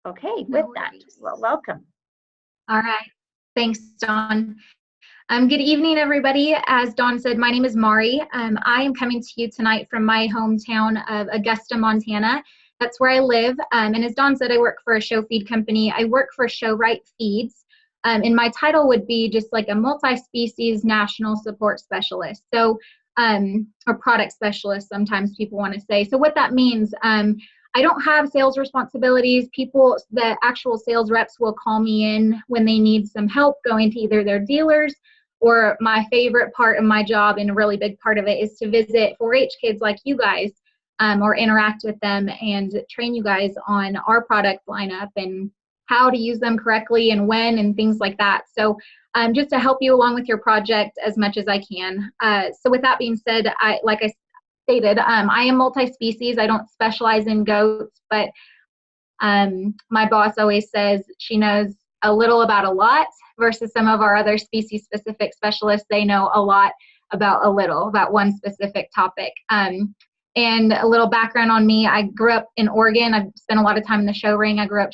Okay, No with that, worries. well, welcome. All right. Thanks, Dawn. Good evening, everybody. As Dawn said, my name is Mari. I am coming to you tonight from my hometown of Augusta, Montana. That's where I live. And as Dawn said, I work for a show feed company. I work for Show Right Feeds. And my title would be just like a multi-species national support specialist. So, or product specialist, sometimes people want to say. So what that means, I don't have sales responsibilities. The actual sales reps will call me in when they need some help going to either their dealers, or my favorite part of my job, and a really big part of it, is to visit 4-H kids like you guys, or interact with them and train you guys on our product lineup and how to use them correctly and when and things like that. So just to help you along with your project as much as I can. So with that being said, like I stated, I am multi-species. I don't specialize in goats, but my boss always says she knows a little about a lot versus some of our other species-specific specialists. They know a lot about one specific topic. And a little background on me, I grew up in Oregon. I've spent a lot of time in the show ring. I grew up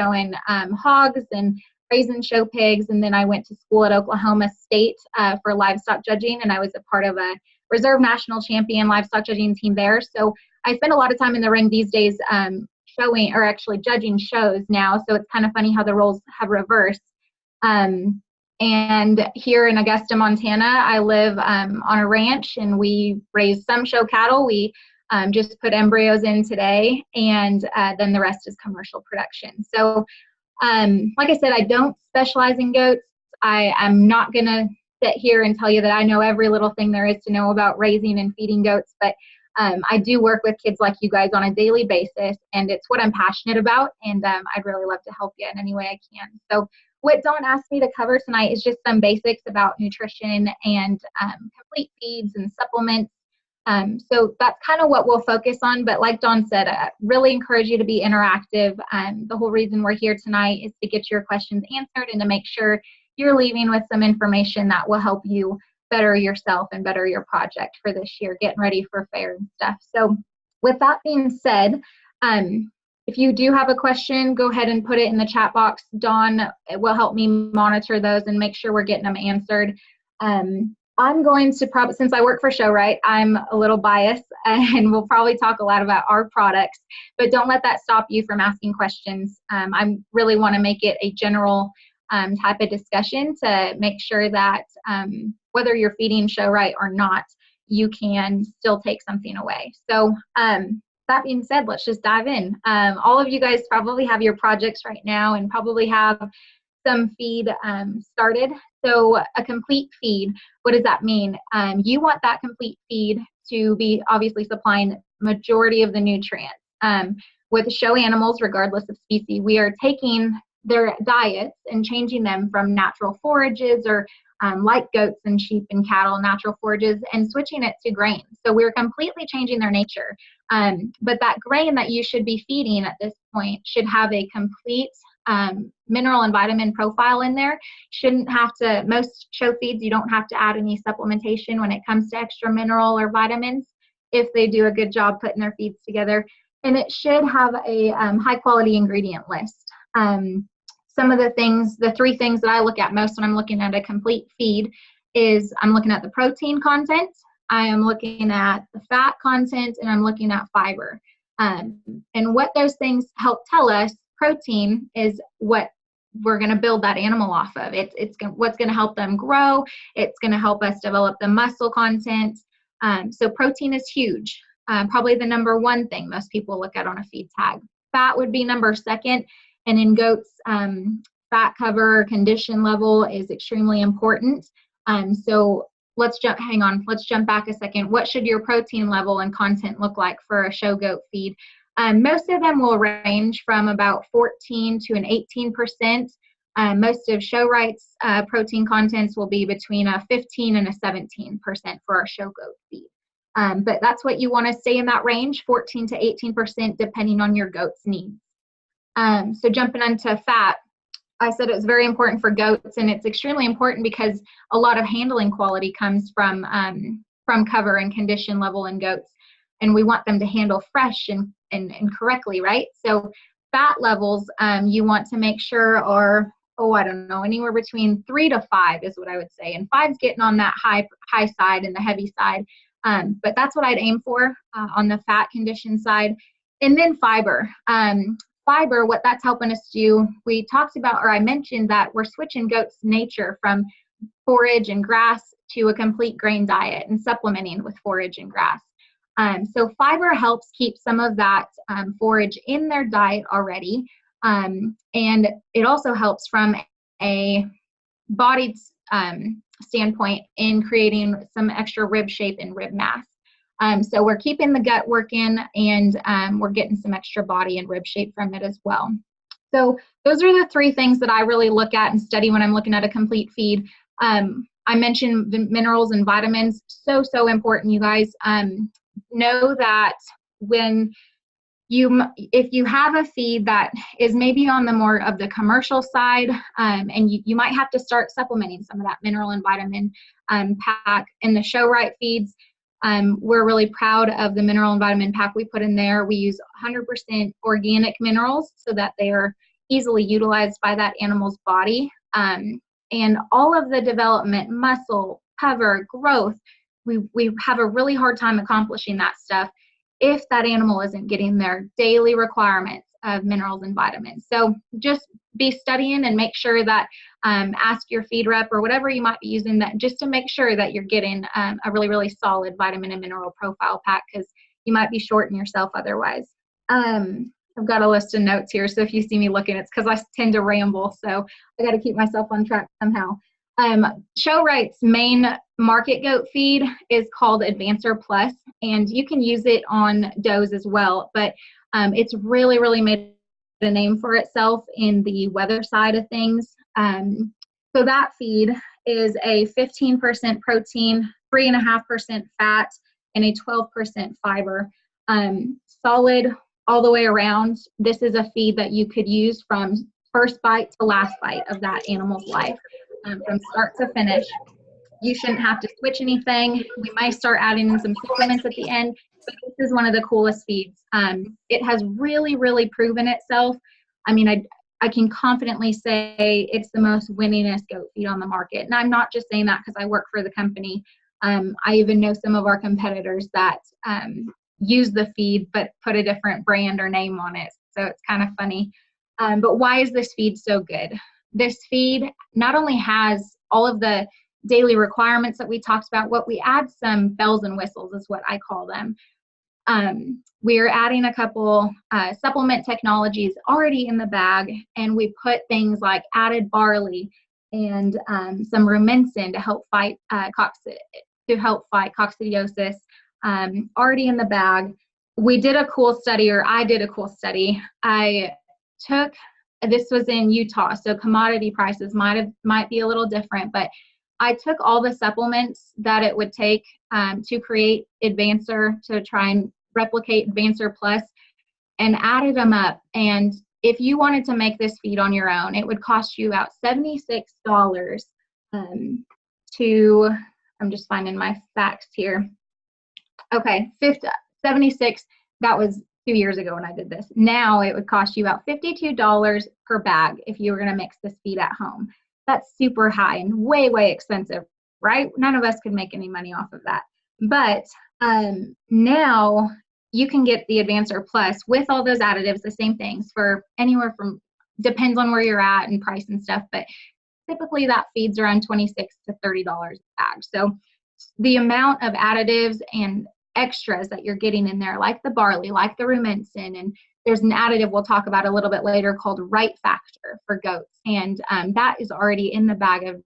showing hogs and raising show pigs, and then I went to school at Oklahoma State for livestock judging, and I was a part of a reserve national champion livestock judging team there. So I spend a lot of time in the ring these days showing, or actually judging shows now. So it's kind of funny how the roles have reversed. And here in Augusta, Montana, I live on a ranch, and we raise some show cattle. We just put embryos in today, and then the rest is commercial production. So like I said, I don't specialize in goats. I'm not going to sit here and tell you that I know every little thing there is to know about raising and feeding goats, but I do work with kids like you guys on a daily basis, and it's what I'm passionate about, and I'd really love to help you in any way I can. So what Dawn asked me to cover tonight is just some basics about nutrition and complete feeds and supplements. So that's kind of what we'll focus on, but like Dawn said, I really encourage you to be interactive. The whole reason we're here tonight is to get your questions answered and to make sure you're leaving with some information that will help you better yourself and better your project for this year, getting ready for fair and stuff. So with that being said, if you do have a question, go ahead and put it in the chat box. Dawn will help me monitor those and make sure we're getting them answered. I'm going to probably, since I work for Show Right, I'm a little biased, and we'll probably talk a lot about our products, but don't let that stop you from asking questions. I really want to make it a general type of discussion to make sure that whether you're feeding Show Right or not, you can still take something away. So that being said, let's just dive in. All of you guys probably have your projects right now and probably have some feed started. So a complete feed, what does that mean? You want that complete feed to be obviously supplying majority of the nutrients. With show animals, regardless of species, we are taking their diets and changing them from natural forages, or like goats and sheep and cattle, natural forages, and switching it to grain. So we're completely changing their nature. But that grain that you should be feeding at this point should have a complete mineral and vitamin profile in there. Shouldn't have to, most show feeds, you don't have to add any supplementation when it comes to extra mineral or vitamins if they do a good job putting their feeds together. And it should have a high quality ingredient list. Some of the things, the 3 things that I look at most when I'm looking at a complete feed is I'm looking at the protein content, I am looking at the fat content, and I'm looking at fiber. And what those things help tell us, protein is what we're going to build that animal off of. It's what's going to help them grow. It's going to help us develop the muscle content. So protein is huge. Probably the number 1 thing most people look at on a feed tag. Fat would be number 2. And in goats, fat cover, condition level is extremely important. So let's jump back a second. What should your protein level and content look like for a show goat feed? Most of them will range from about 14 to an 18%. Most of Show Right's protein contents will be between a 15 and a 17% for our show goat feed. But that's what you want to stay in that range, 14 to 18%, depending on your goat's needs. So jumping into fat, I said it was very important for goats, and it's extremely important because a lot of handling quality comes from cover and condition level in goats, and we want them to handle fresh and correctly, right? So fat levels, you want to make sure are, oh, I don't know, anywhere between 3 to 5 is what I would say. And 5's getting on that high side and the heavy side. But that's what I'd aim for on the fat condition side. And then fiber. Fiber, what that's helping us do, we talked about, or I mentioned that we're switching goats' nature from forage and grass to a complete grain diet and supplementing with forage and grass. So fiber helps keep some of that forage in their diet already. And it also helps from a body standpoint in creating some extra rib shape and rib mass. So we're keeping the gut working, and we're getting some extra body and rib shape from it as well. So those are the 3 things that I really look at and study when I'm looking at a complete feed. I mentioned the minerals and vitamins, so important, you guys. Know that when if you have a feed that is maybe on the more of the commercial side, and you might have to start supplementing some of that mineral and vitamin pack in the show right feeds. We're really proud of the mineral and vitamin pack we put in there. We use 100% organic minerals so that they are easily utilized by that animal's body. And all of the development, muscle, cover, growth, we have a really hard time accomplishing that stuff if that animal isn't getting their daily requirements of minerals and vitamins. So just be studying and make sure that ask your feed rep or whatever you might be using, that just to make sure that you're getting a really solid vitamin and mineral profile pack, because you might be shorting yourself otherwise. I've got a list of notes here, so if you see me looking, it's because I tend to ramble, so I got to keep myself on track somehow. Show Right's main market goat feed is called Advancer Plus, and you can use it on does as well, but it's really made a name for itself in the weather side of things. So that feed is a 15% protein, 3.5% fat, and a 12% fiber. Solid all the way around. This is a feed that you could use from first bite to last bite of that animal's life, from start to finish. You shouldn't have to switch anything. We might start adding in some supplements at the end, but this is one of the coolest feeds. It has really proven itself. I mean, I can confidently say it's the most winningest goat feed on the market. And I'm not just saying that because I work for the company. I even know some of our competitors that use the feed but put a different brand or name on it. So it's kind of funny. But why is this feed so good? This feed not only has all of the daily requirements that we talked about, what we add some bells and whistles is what I call them. We're adding a couple supplement technologies already in the bag, and we put things like added barley and some rumensin to help fight coccidiosis already in the bag. We did a cool study, or I did a cool study. This was in Utah, so commodity prices might be a little different, but I took all the supplements that it would take to create Advancer, to try and replicate Advancer Plus, and added them up. And if you wanted to make this feed on your own, it would cost you about $76 I'm just finding my facts here. Okay, 76, that was 2 years ago when I did this. Now it would cost you about $52 per bag if you were going to mix this feed at home. That's super high and way expensive, right? None of us could make any money off of that. But now you can get the Advancer Plus with all those additives, the same things, for anywhere from, depends on where you're at and price and stuff, but typically that feeds around $26 to $30 a bag. So the amount of additives and extras that you're getting in there, like the barley, like the rumensin, and there's an additive we'll talk about a little bit later called Right Factor for goats, and that is already in the bag of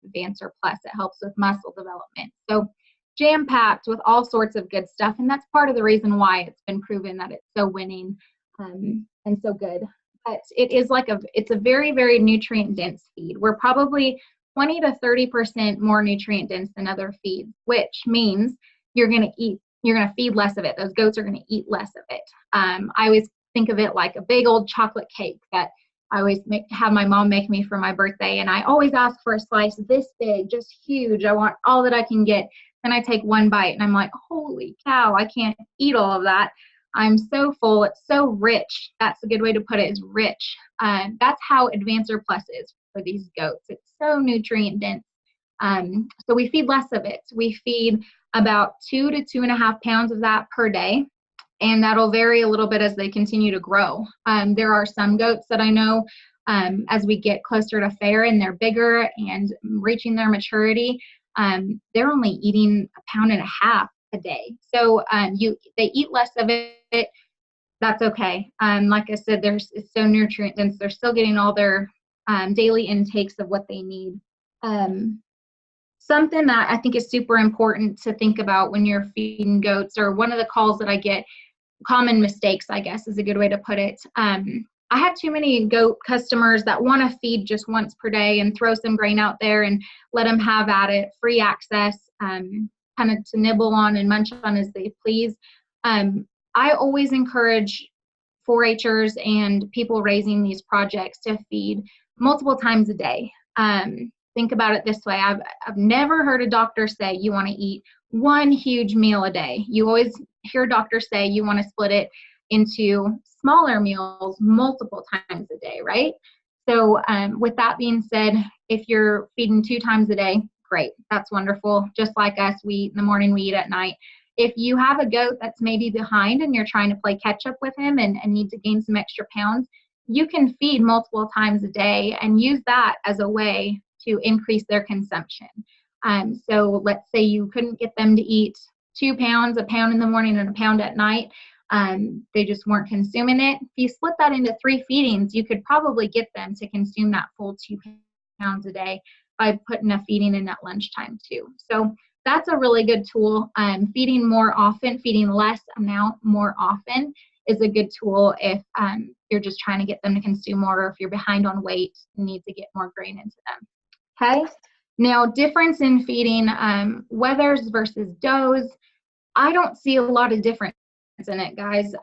Advancer Plus. It helps with muscle development. So jam-packed with all sorts of good stuff, and that's part of the reason why it's been proven that it's so winning and so good. But it is it's a very nutrient dense feed. We're probably 20 to 30% more nutrient dense than other feeds, which means you're going to feed less of it. Those goats are going to eat less of it. I always think of it like a big old chocolate cake that I always have my mom make me for my birthday, and I always ask for a slice this big, just huge. I want all that I can get. Then I take one bite, and I'm like, holy cow, I can't eat all of that. I'm so full. It's so rich. That's a good way to put it, is rich. That's how Advancer Plus is for these goats. It's so nutrient dense. So we feed less of it. We feed about 2 to 2.5 pounds of that per day. And that'll vary a little bit as they continue to grow. There are some goats that I know as we get closer to fair and they're bigger and reaching their maturity, they're only eating 1.5 pounds a day. So they eat less of it. That's okay. Like I said, it's so nutrient dense. They're still getting all their daily intakes of what they need. Something that I think is super important to think about when you're feeding goats, or one of the calls that I get, common mistakes, I guess is a good way to put it. I have too many goat customers that want to feed just once per day and throw some grain out there and let them have at it, free access, kind of to nibble on and munch on as they please. I always encourage 4-Hers and people raising these projects to feed multiple times a day. Think about it this way. I've never heard a doctor say you want to eat one huge meal a day. You always hear doctors say you want to split it into smaller meals multiple times a day, right? So with that being said, if you're feeding 2 times a day, great. That's wonderful. Just like us, we eat in the morning, we eat at night. If you have a goat that's maybe behind and you're trying to play catch up with him and need to gain some extra pounds, you can feed multiple times a day and use that as a way to increase their consumption. So let's say you couldn't get them to eat 2 pounds, 1 pound in the morning and 1 pound at night. They just weren't consuming it. If you split that into 3 feedings, you could probably get them to consume that full 2 pounds a day by putting a feeding in at lunchtime too. So that's a really good tool. Feeding more often, feeding less amount more often is a good tool if you're just trying to get them to consume more, or if you're behind on weight and need to get more grain into them. Okay. Now, difference in feeding wethers versus does. I don't see a lot of difference in it, guys.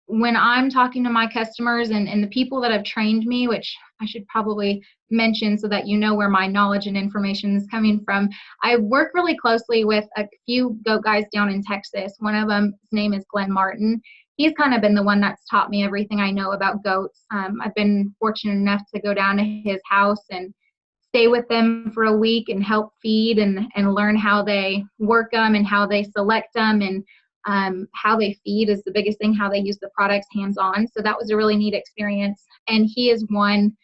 When I'm talking to my customers and the people that have trained me, which I should probably mention so that you know where my knowledge and information is coming from, I work really closely with a few goat guys down in Texas. One of them, his name is Glenn Martin. He's kind of been the one that's taught me everything I know about goats. I've been fortunate enough to go down to his house and stay with them for a week and help feed and learn how they work them and how they select them, and how they feed is the biggest thing, how they use the products hands-on. So that was a really neat experience. And he has won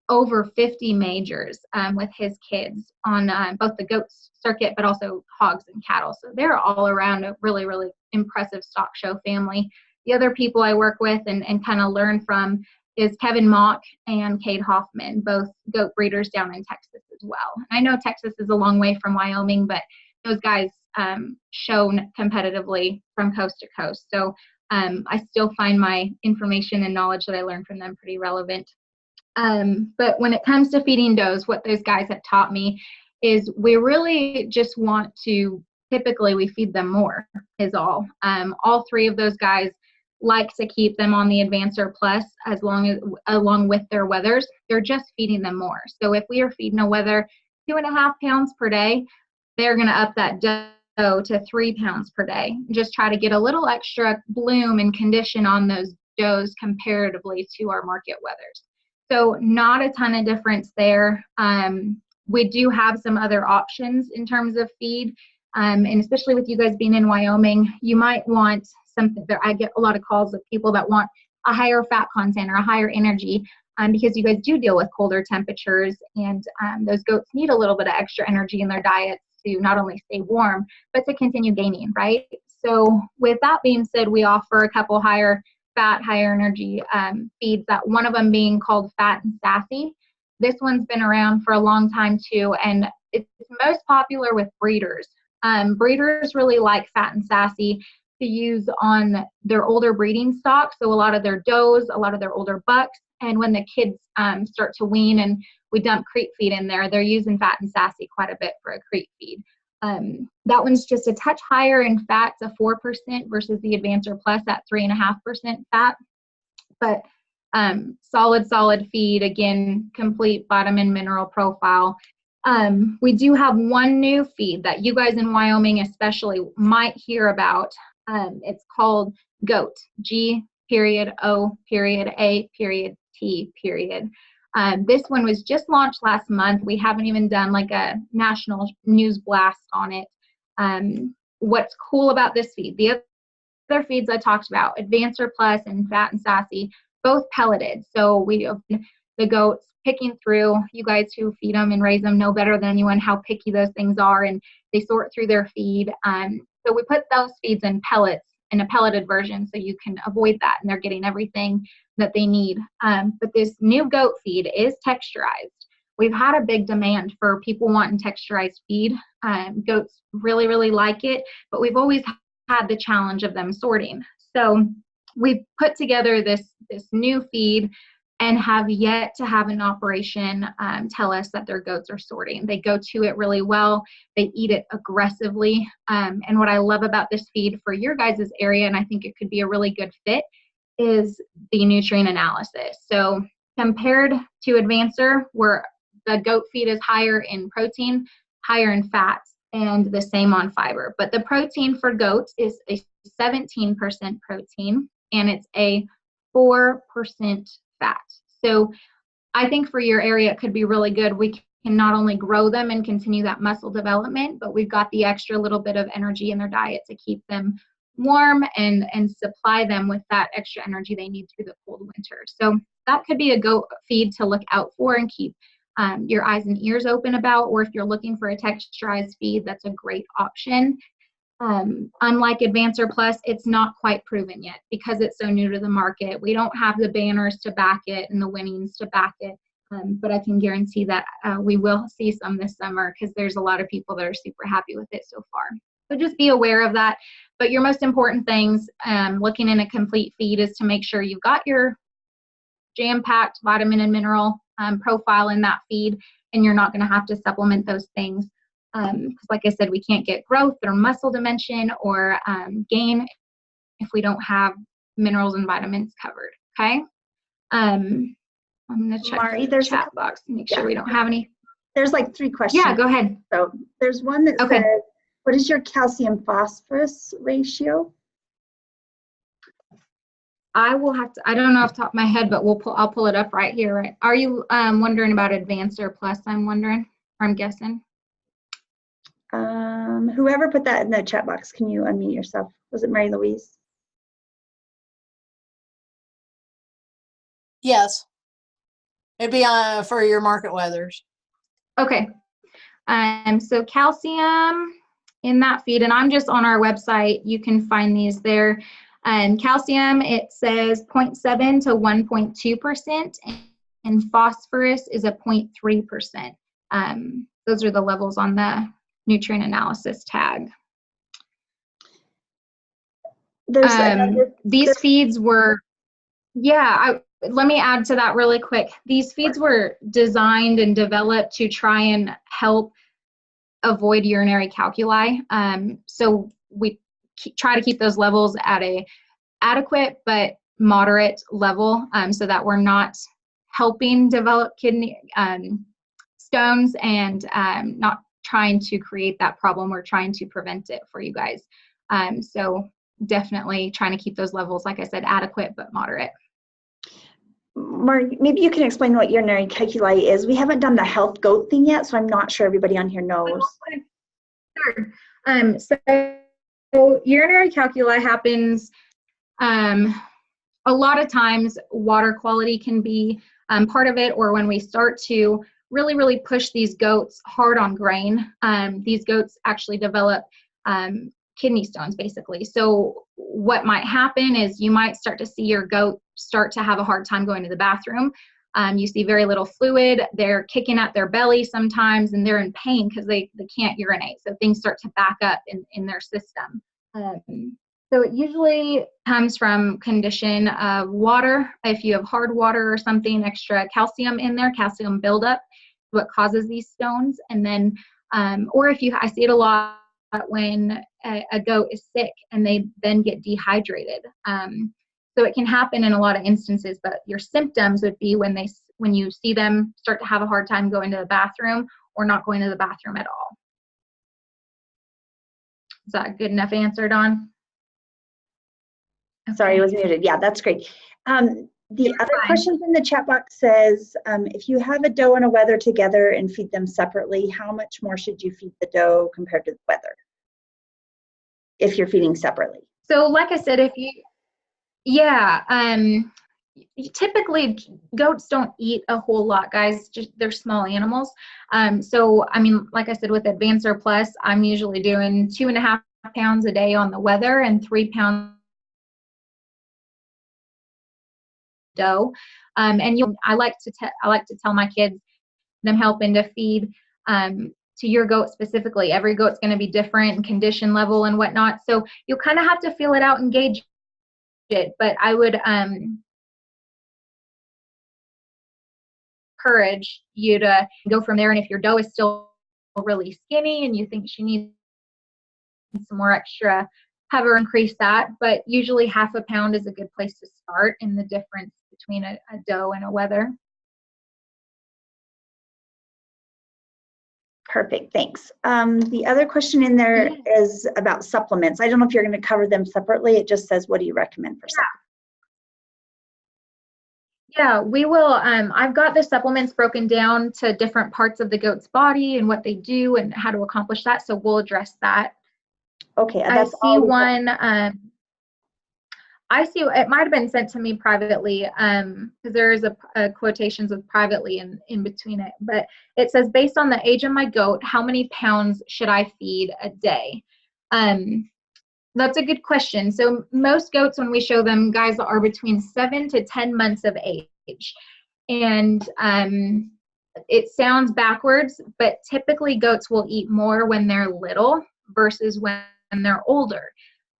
over 50 majors with his kids on both the goat circuit, but also hogs and cattle. So they're all around a really, really impressive stock show family. The other people I work with and kind of learn from is Kevin Mock and Cade Hoffman, both goat breeders down in Texas as well. I know Texas is a long way from Wyoming, but those guys shown competitively from coast to coast. So I still find my information and knowledge that I learned from them pretty relevant. But when it comes to feeding does, what those guys have taught me is we really just want to, typically we feed them more is all. All 3 of those guys like to keep them on the Advancer Plus along with their wethers. They're just feeding them more. So if we are feeding a wether 2.5 pounds per day, they're going to up that doe to 3 pounds per day. Just try to get a little extra bloom and condition on those does comparatively to our market wethers. So not a ton of difference there. We do have some other options in terms of feed. And especially with you guys being in Wyoming, you might want something that I get a lot of calls of people that want a higher fat content or a higher energy because you guys do deal with colder temperatures, and those goats need a little bit of extra energy in their diets to not only stay warm, but to continue gaining, right? So with that being said, we offer a couple higher fat, higher energy feeds, that one of them being called Fat and Sassy. This one's been around for a long time too, and it's most popular with breeders. Breeders really like Fat and Sassy to use on their older breeding stock, so a lot of their does, a lot of their older bucks, and when the kids start to wean and we dump creep feed in there, they're using Fat and Sassy quite a bit for a creep feed. That one's just a touch higher in fat, to 4% versus the Advancer Plus at 3.5% fat, but solid feed, again, complete vitamin mineral profile. We do have one new feed that you guys in Wyoming especially might hear about. It's called GOAT, G period O period A period T period. This one was just launched last month. We haven't even done like a national news blast on it. What's cool about this feed, the other feeds I talked about, Advancer Plus and Fat and Sassy, both pelleted. So we have the goats picking through. You guys who feed them and raise them know better than anyone how picky those things are, and they sort through their feed. So we put those feeds in pellets, in a pelleted version, so you can avoid that, and they're getting everything that they need. But this new goat feed is texturized. We've had a big demand for people wanting texturized feed. Goats really, really like it, but we've always had the challenge of them sorting. So we've put together this new feed and have yet to have an operation tell us that their goats are sorting. They go to it really well. They eat it aggressively. And what I love about this feed for your guys' area, and I think it could be a really good fit, is the nutrient analysis. So compared to Advancer, where the goat feed is higher in protein, higher in fats, and the same on fiber. But the protein for goats is a 17% protein, and it's a 4% fat. So I think for your area, it could be really good. We can not only grow them and continue that muscle development, but we've got the extra little bit of energy in their diet to keep them warm and supply them with that extra energy they need through the cold winter. So that could be a goat feed to look out for and keep your eyes and ears open about, or if you're looking for a texturized feed, that's a great option. Unlike Advancer Plus, it's not quite proven yet because it's so new to the market. We don't have the banners to back it and the winnings to back it, but I can guarantee that we will see some this summer because there's a lot of people that are super happy with it so far. So just be aware of that. But your most important things looking in a complete feed is to make sure you've got your jam-packed vitamin and mineral profile in that feed, and you're not going to have to supplement those things. Because like I said, we can't get growth or muscle dimension or gain if we don't have minerals and vitamins covered, okay? I'm going to check Mari, the chat box and make sure we don't have any. There's like 3 questions. Yeah, go ahead. So there's one that says, what is your calcium phosphorus ratio? I will have to, I don't know off the top of my head, but I'll pull it up right here. Right? Are you wondering about Advancer Plus, I'm wondering, or I'm guessing? Whoever put that in the chat box, can you unmute yourself? Was it Mary Louise? Yes. It'd be for your market weathers. Okay. So calcium in that feed, and I'm just on our website. You can find these there. Calcium, it says 0.7 to 1.2%, and phosphorus is a 0.3%. Those are the levels on the nutrient analysis tag. These feeds were, let me add to that really quick. These feeds were designed and developed to try and help avoid urinary calculi. So we try to keep those levels at a adequate but moderate level so that we're not helping develop kidney stones and not trying to create that problem. We're trying to prevent it for you guys. So definitely trying to keep those levels, like I said, adequate but moderate. Mari, maybe you can explain what urinary calculi is. We haven't done the health goat thing yet, so I'm not sure everybody on here knows. Sure. So urinary calculi happens a lot of times. Water quality can be part of it, or when we start to really push these goats hard on grain, these goats actually develop kidney stones, basically. So what might happen is you might start to see your goat start to have a hard time going to the bathroom. You see very little fluid. They're kicking at their belly sometimes, and they're in pain because they can't urinate. So things start to back up in their system. So it usually comes from condition of water. If you have hard water or something, extra calcium in there, calcium buildup, what causes these stones. And then, or if I see it a lot when a goat is sick and they then get dehydrated. So it can happen in a lot of instances, but your symptoms would be when you see them start to have a hard time going to the bathroom or not going to the bathroom at all. Is that a good enough answer, Dawn? Sorry, I was muted. Yeah, that's great. The other questions in the chat box says, if you have a doe and a wether together and feed them separately, how much more should you feed the doe compared to the wether if you're feeding separately? So like I said, typically goats don't eat a whole lot, guys. Just they're small animals. So I mean, like I said, with Advancer Plus, I'm usually doing 2.5 pounds a day on the wether and 3 pounds doe. I like to tell my kids, them helping to feed to your goat specifically. Every goat's going to be different in condition level and whatnot. So you'll kind of have to feel it out and gauge it. But I would encourage you to go from there. And if your doe is still really skinny and you think she needs some more extra, have her increase that. But usually 0.5 pound is a good place to start in the difference between a doe and a wether. Perfect, thanks. The other question in there is about supplements. I don't know if you're going to cover them separately. It just says, what do you recommend for supplements? Yeah, we will. I've got the supplements broken down to different parts of the goat's body and what they do and how to accomplish that. So we'll address that. Okay, that's I see one. I see it might have been sent to me privately because there is a quotations with privately in between it. But it says, based on the age of my goat, how many pounds should I feed a day? That's a good question. So most goats, when we show them, guys, are between 7 to 10 months of age. And it sounds backwards, but typically goats will eat more when they're little versus when they're older.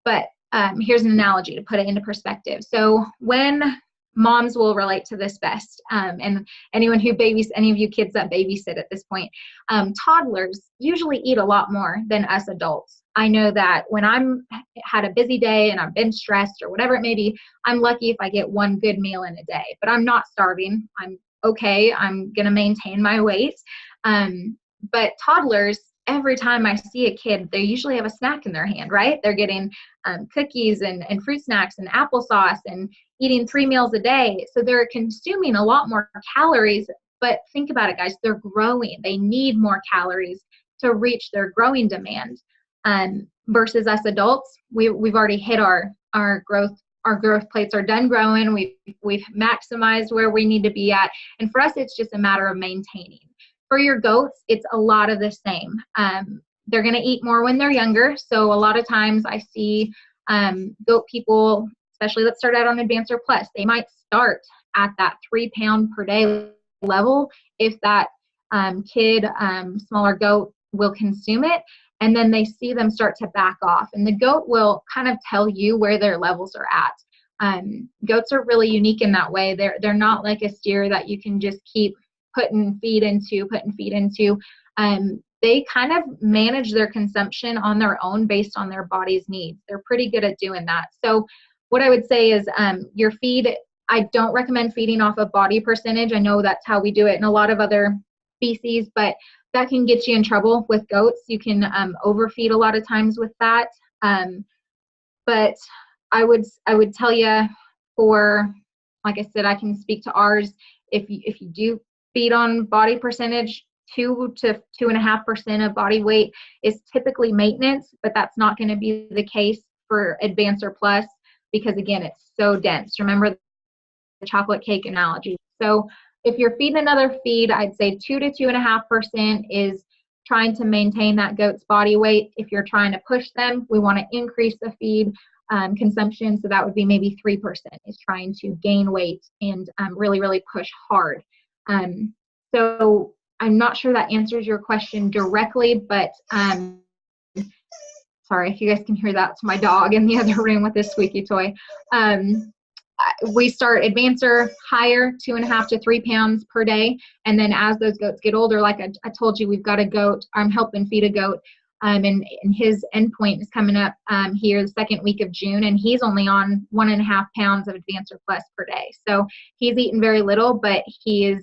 But here's an analogy to put it into perspective. So when moms will relate to this best, and anyone who any of you kids that babysit at this point, toddlers usually eat a lot more than us adults. I know that when I'm had a busy day and I've been stressed or whatever it may be, I'm lucky if I get one good meal in a day, but I'm not starving. I'm okay. I'm going to maintain my weight. But toddlers, every time I see a kid, they usually have a snack in their hand, right? They're getting cookies and fruit snacks and applesauce and eating 3 meals a day. So they're consuming a lot more calories. But think about it, guys. They're growing. They need more calories to reach their growing demand. Versus us adults, we've already hit our growth. Our growth plates are done growing. We've maximized where we need to be at. And for us, it's just a matter of maintaining. For your goats, it's a lot of the same. They're going to eat more when they're younger. So a lot of times I see goat people, especially let's start out on Advancer Plus, they might start at that 3 pound per day level if that smaller goat will consume it. And then they see them start to back off. And the goat will kind of tell you where their levels are at. Goats are really unique in that way. They're not like a steer that you can just keep putting feed into. They kind of manage their consumption on their own based on their body's needs. They're pretty good at doing that. So what I would say is your feed, I don't recommend feeding off of body percentage. I know that's how we do it in a lot of other species, but that can get you in trouble with goats. You can overfeed a lot of times with that. But I would tell you, for, like I said, I can speak to ours. If you do feed on body percentage, 2 to 2.5% of body weight is typically maintenance, but that's not going to be the case for Advancer Plus because, again, it's so dense. Remember the chocolate cake analogy. So if you're feeding another feed, I'd say 2 to 2.5% is trying to maintain that goat's body weight. If you're trying to push them, we want to increase the feed consumption. So that would be maybe 3% is trying to gain weight and really, really push hard. So I'm not sure that answers your question directly, but sorry if you guys can hear that. It's my dog in the other room with this squeaky toy. We start Advancer higher, 2.5 to 3 pounds per day. And then as those goats get older, like I told you, we've got a goat, I'm helping feed a goat. And his endpoint is coming up here the second week of June, and he's only on 1.5 pounds of Advancer Plus per day. So he's eaten very little, but he is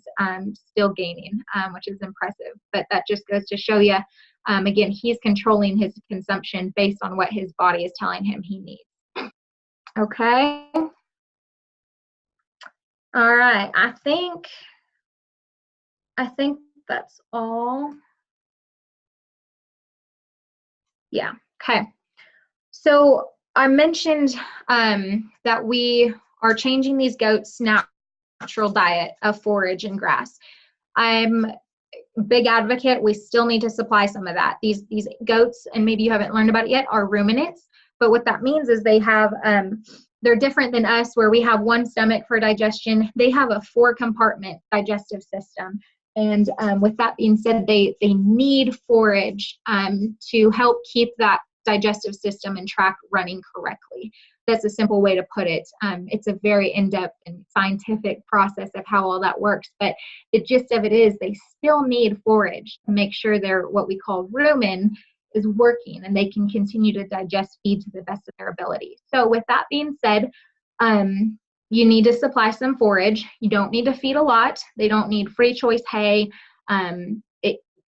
still gaining, which is impressive. But that just goes to show you, again, he's controlling his consumption based on what his body is telling him he needs. Okay. All right. I think that's all. Yeah. Okay. So I mentioned that we are changing these goats' natural diet of forage and grass. I'm a big advocate. We still need to supply some of that. These goats, and maybe you haven't learned about it yet, are ruminants. But what that means is they have they're different than us, where we have one stomach for digestion. They have a 4-compartment digestive system. And with that being said, they need forage to help keep that digestive system and tract running correctly. That's a simple way to put it. It's a very in-depth and scientific process of how all that works. But the gist of it is they still need forage to make sure their what we call rumen is working and they can continue to digest feed to the best of their ability. So with that being said, you need to supply some forage. You don't need to feed a lot. They don't need free choice hay.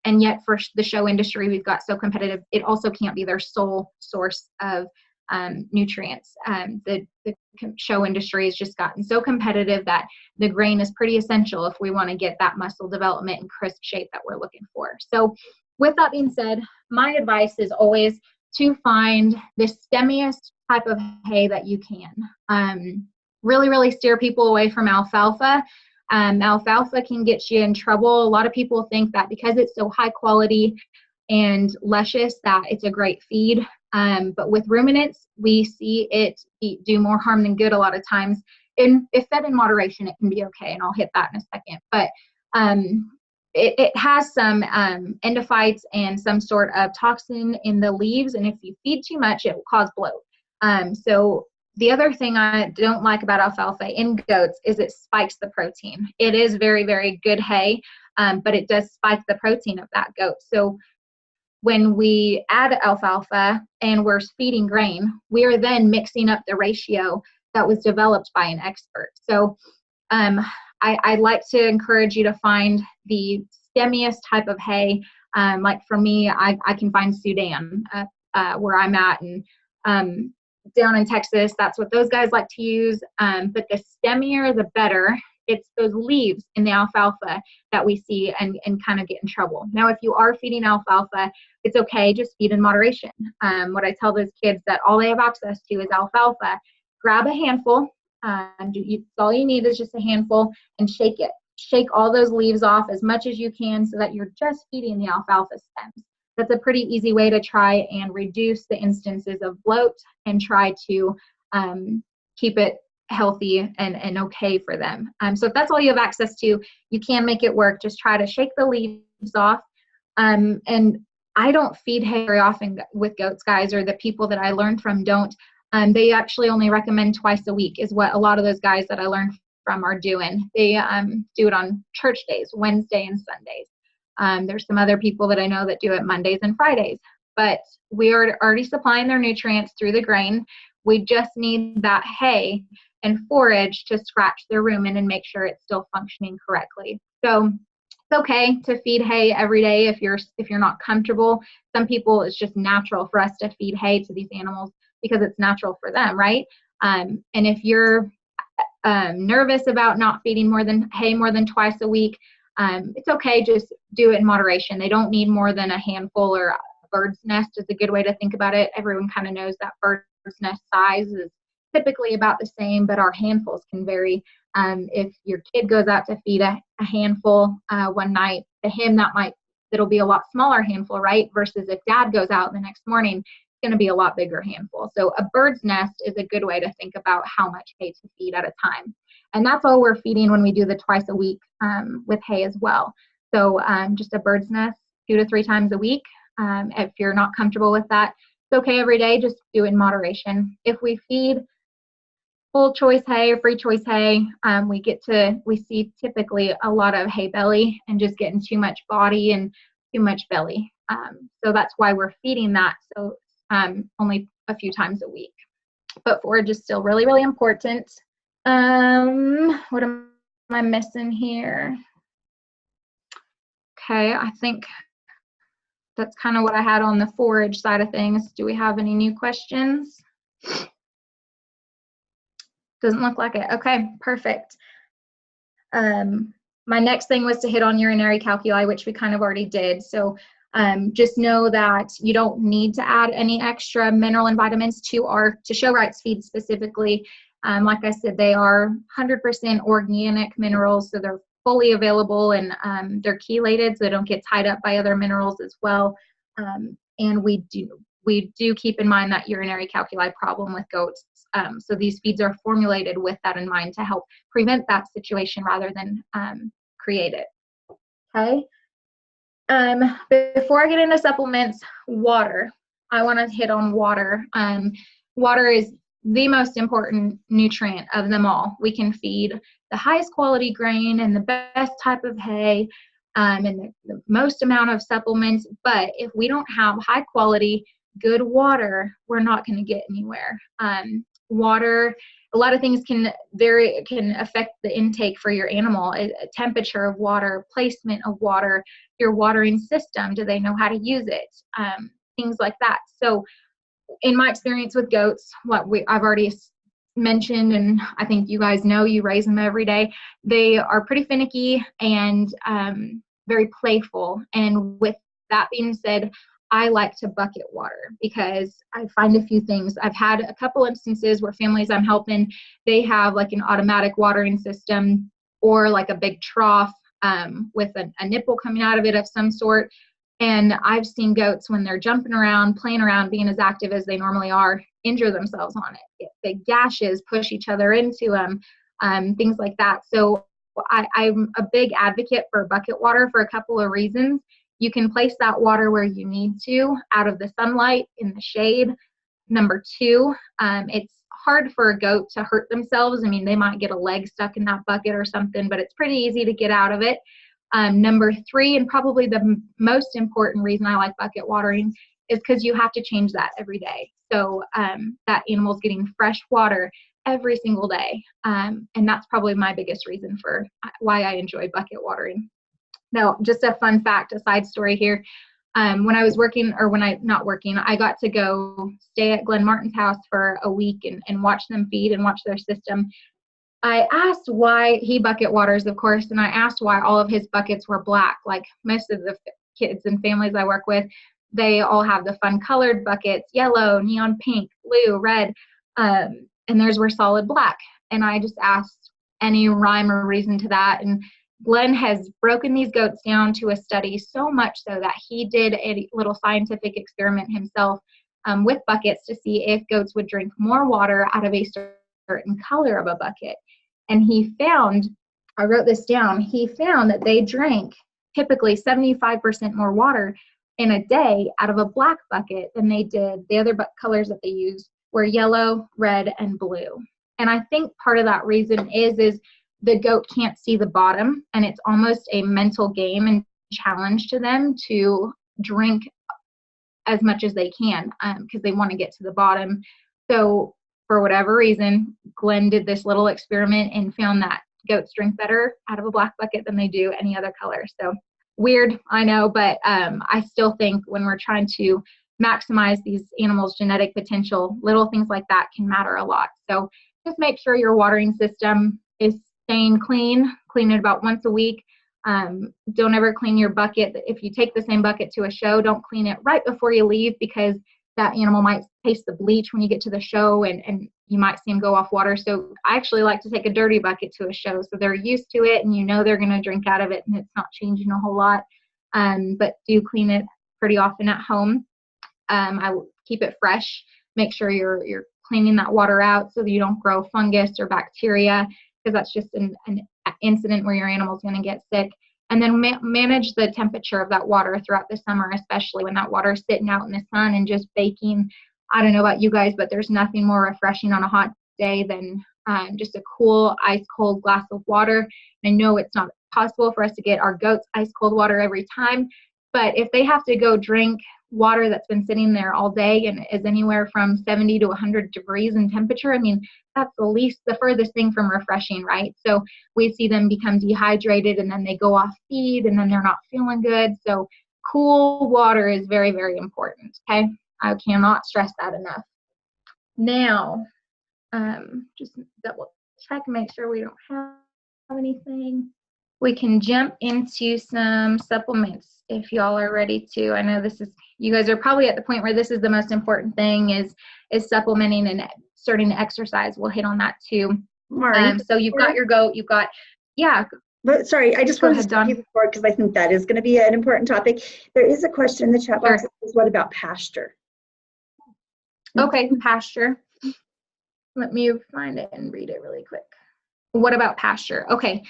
And yet for the show industry, we've got so competitive, it also can't be their sole source of nutrients. The show industry has just gotten so competitive that the grain is pretty essential if we want to get that muscle development and crisp shape that we're looking for. So with that being said, my advice is always to find the stemmiest type of hay that you can. Really steer people away from alfalfa. Alfalfa can get you in trouble. A lot of people think that because it's so high quality and luscious that it's a great feed. But with ruminants, we see it do more harm than good a lot of times. If fed in moderation, it can be okay, and I'll hit that in a second. But it has some endophytes and some sort of toxin in the leaves, and if you feed too much, it will cause bloat. So the other thing I don't like about alfalfa in goats is it spikes the protein. It is very good hay, but it does spike the protein of that goat. So when we add alfalfa and we're feeding grain, we are then mixing up the ratio that was developed by an expert. So I like to encourage you to find the stemmiest type of hay. Like for me, I can find Sudan where I'm at, and down in Texas, that's what those guys like to use. But the stemmier, the better. It's those leaves in the alfalfa that we see and kind of get in trouble. Now, if you are feeding alfalfa, it's okay, just feed in moderation. What I tell those kids that all they have access to is alfalfa, grab a handful. All you need is just a handful and shake it. Shake all those leaves off as much as you can so that you're just feeding the alfalfa stems. That's a pretty easy way to try and reduce the instances of bloat and try to keep it healthy and okay for them. So if that's all you have access to, you can make it work. Just try to shake the leaves off. And I don't feed hay very often with goats, guys, or the people that I learned from don't. They actually only recommend twice a week is what a lot of those guys that I learned from are doing. They do it on church days, Wednesday and Sundays. There's some other people that I know that do it Mondays and Fridays, but we are already supplying their nutrients through the grain. We just need that hay and forage to scratch their rumen and make sure it's still functioning correctly. So it's okay to feed hay every day if you're not comfortable. Some people, it's just natural for us to feed hay to these animals because it's natural for them, right? And if you're nervous about not feeding hay more than twice a week, it's okay, just do it in moderation. They don't need more than a handful, or a bird's nest is a good way to think about it. Everyone kind of knows that bird's nest size is typically about the same, but our handfuls can vary. If your kid goes out to feed a handful one night, to him it'll be a lot smaller handful, right? Versus if dad goes out the next morning, it's going to be a lot bigger handful. So a bird's nest is a good way to think about how much hay to feed at a time. And that's all we're feeding when we do the twice a week with hay as well. So just a bird's nest 2 to 3 times a week. If you're not comfortable with that, it's okay every day, just do it in moderation. If we feed full choice hay or free choice hay, we see typically a lot of hay belly and just getting too much body and too much belly. So that's why we're feeding that. So only a few times a week. But forage is still really important. What am I missing here? Okay, I think that's kind of what I had on the forage side of things. Do we have any new questions? Doesn't look like it. Okay, perfect. My next thing was to hit on urinary calculi, which we kind of already did. So just know that you don't need to add any extra mineral and vitamins to show rights feed specifically. Like I said, they are 100% organic minerals, so they're fully available, and they're chelated, so they don't get tied up by other minerals as well. And we do keep in mind that urinary calculi problem with goats. So these feeds are formulated with that in mind to help prevent that situation rather than create it. Okay. Before I get into supplements, water. I want to hit on water. Water is the most important nutrient of them all. We can feed the highest quality grain and the best type of hay and the most amount of supplements, but if we don't have high quality, good water, we're not going to get anywhere. Water, a lot of things can affect the intake for your animal. Temperature of water, placement of water, your watering system, do they know how to use it? Things like that. So in my experience with goats, I've already mentioned, and I think you guys know, you raise them every day, they are pretty finicky and very playful. And with that being said, I like to bucket water because I find a few things. I've had a couple instances where families I'm helping, they have like an automatic watering system or like a big trough with a nipple coming out of it of some sort. And I've seen goats, when they're jumping around, playing around, being as active as they normally are, injure themselves on it. Get big gashes, push each other into them, things like that. So I'm a big advocate for bucket water for a couple of reasons. You can place that water where you need to, out of the sunlight, in the shade. Number two, it's hard for a goat to hurt themselves. I mean, they might get a leg stuck in that bucket or something, but it's pretty easy to get out of it. Number three, and probably the most important reason I like bucket watering, is because you have to change that every day. So that animal's getting fresh water every single day. And that's probably my biggest reason for why I enjoy bucket watering. Now, just a fun fact, a side story here. When I was working, or not working, I got to go stay at Glenn Martin's house for a week and watch them feed and watch their system. I asked why he bucket waters, of course, and I asked why all of his buckets were black. Like most of the kids and families I work with, they all have the fun colored buckets, yellow, neon pink, blue, red, and theirs were solid black. And I just asked any rhyme or reason to that. And Glenn has broken these goats down to a study, so much so that he did a little scientific experiment himself with buckets to see if goats would drink more water out of a certain color of a bucket. And he found, I wrote this down, he found that they drank typically 75% more water in a day out of a black bucket than they did. The other colors that they used were yellow, red, and blue. And I think part of that reason is the goat can't see the bottom, and it's almost a mental game and challenge to them to drink as much as they can because they want to get to the bottom. So for whatever reason, Glenn did this little experiment and found that goats drink better out of a black bucket than they do any other color. So weird, I know, but I still think when we're trying to maximize these animals' genetic potential, little things like that can matter a lot. So just make sure your watering system is staying clean. Clean it about once a week. Don't ever clean your bucket. If you take the same bucket to a show, don't clean it right before you leave, because that animal might taste the bleach when you get to the show, and you might see them go off water. So I actually like to take a dirty bucket to a show so they're used to it and you know they're going to drink out of it and it's not changing a whole lot. But do clean it pretty often at home. I keep it fresh. Make sure you're cleaning that water out so that you don't grow fungus or bacteria, because that's just an incident where your animal's going to get sick. And then manage the temperature of that water throughout the summer, especially when that water is sitting out in the sun and just baking. I don't know about you guys, but there's nothing more refreshing on a hot day than just a cool, ice cold glass of water. And I know it's not possible for us to get our goats ice cold water every time, but if they have to go drink water that's been sitting there all day and is anywhere from 70 to 100 degrees in temperature, I mean, that's the furthest thing from refreshing, right? So we see them become dehydrated and then they go off feed and then they're not feeling good. So cool water is very, very important, okay? I cannot stress that enough. Now, Just double check, make sure we don't have anything. We can jump into some supplements if y'all are ready to. I know you guys are probably at the point where this is the most important thing is supplementing and starting to exercise. We'll hit on that too. Mari, so you've got your goat, yeah. But sorry, I just wanted to stop you before because I think that is going to be an important topic. There is a question in the chat box that says, what about pasture? Okay, pasture. Let me find it and read it really quick. What about pasture? Okay.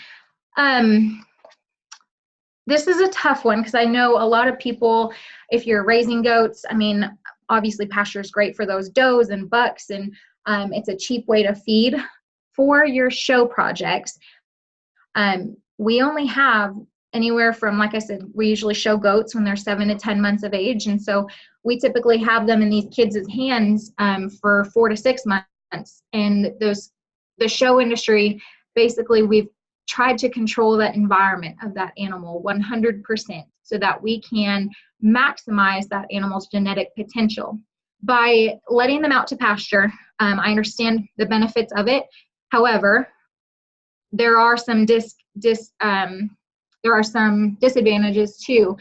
This is a tough one because I know a lot of people, if you're raising goats, I mean, obviously pasture is great for those does and bucks, and it's a cheap way to feed. For your show projects, we only have anywhere from, like I said, we usually show goats when they're 7 to 10 months of age, and so we typically have them in these kids' hands for 4 to 6 months. And the show industry, basically, we've tried to control that environment of that animal 100% so that we can maximize that animal's genetic potential. By letting them out to pasture, I understand the benefits of it. However, there are some disadvantages too.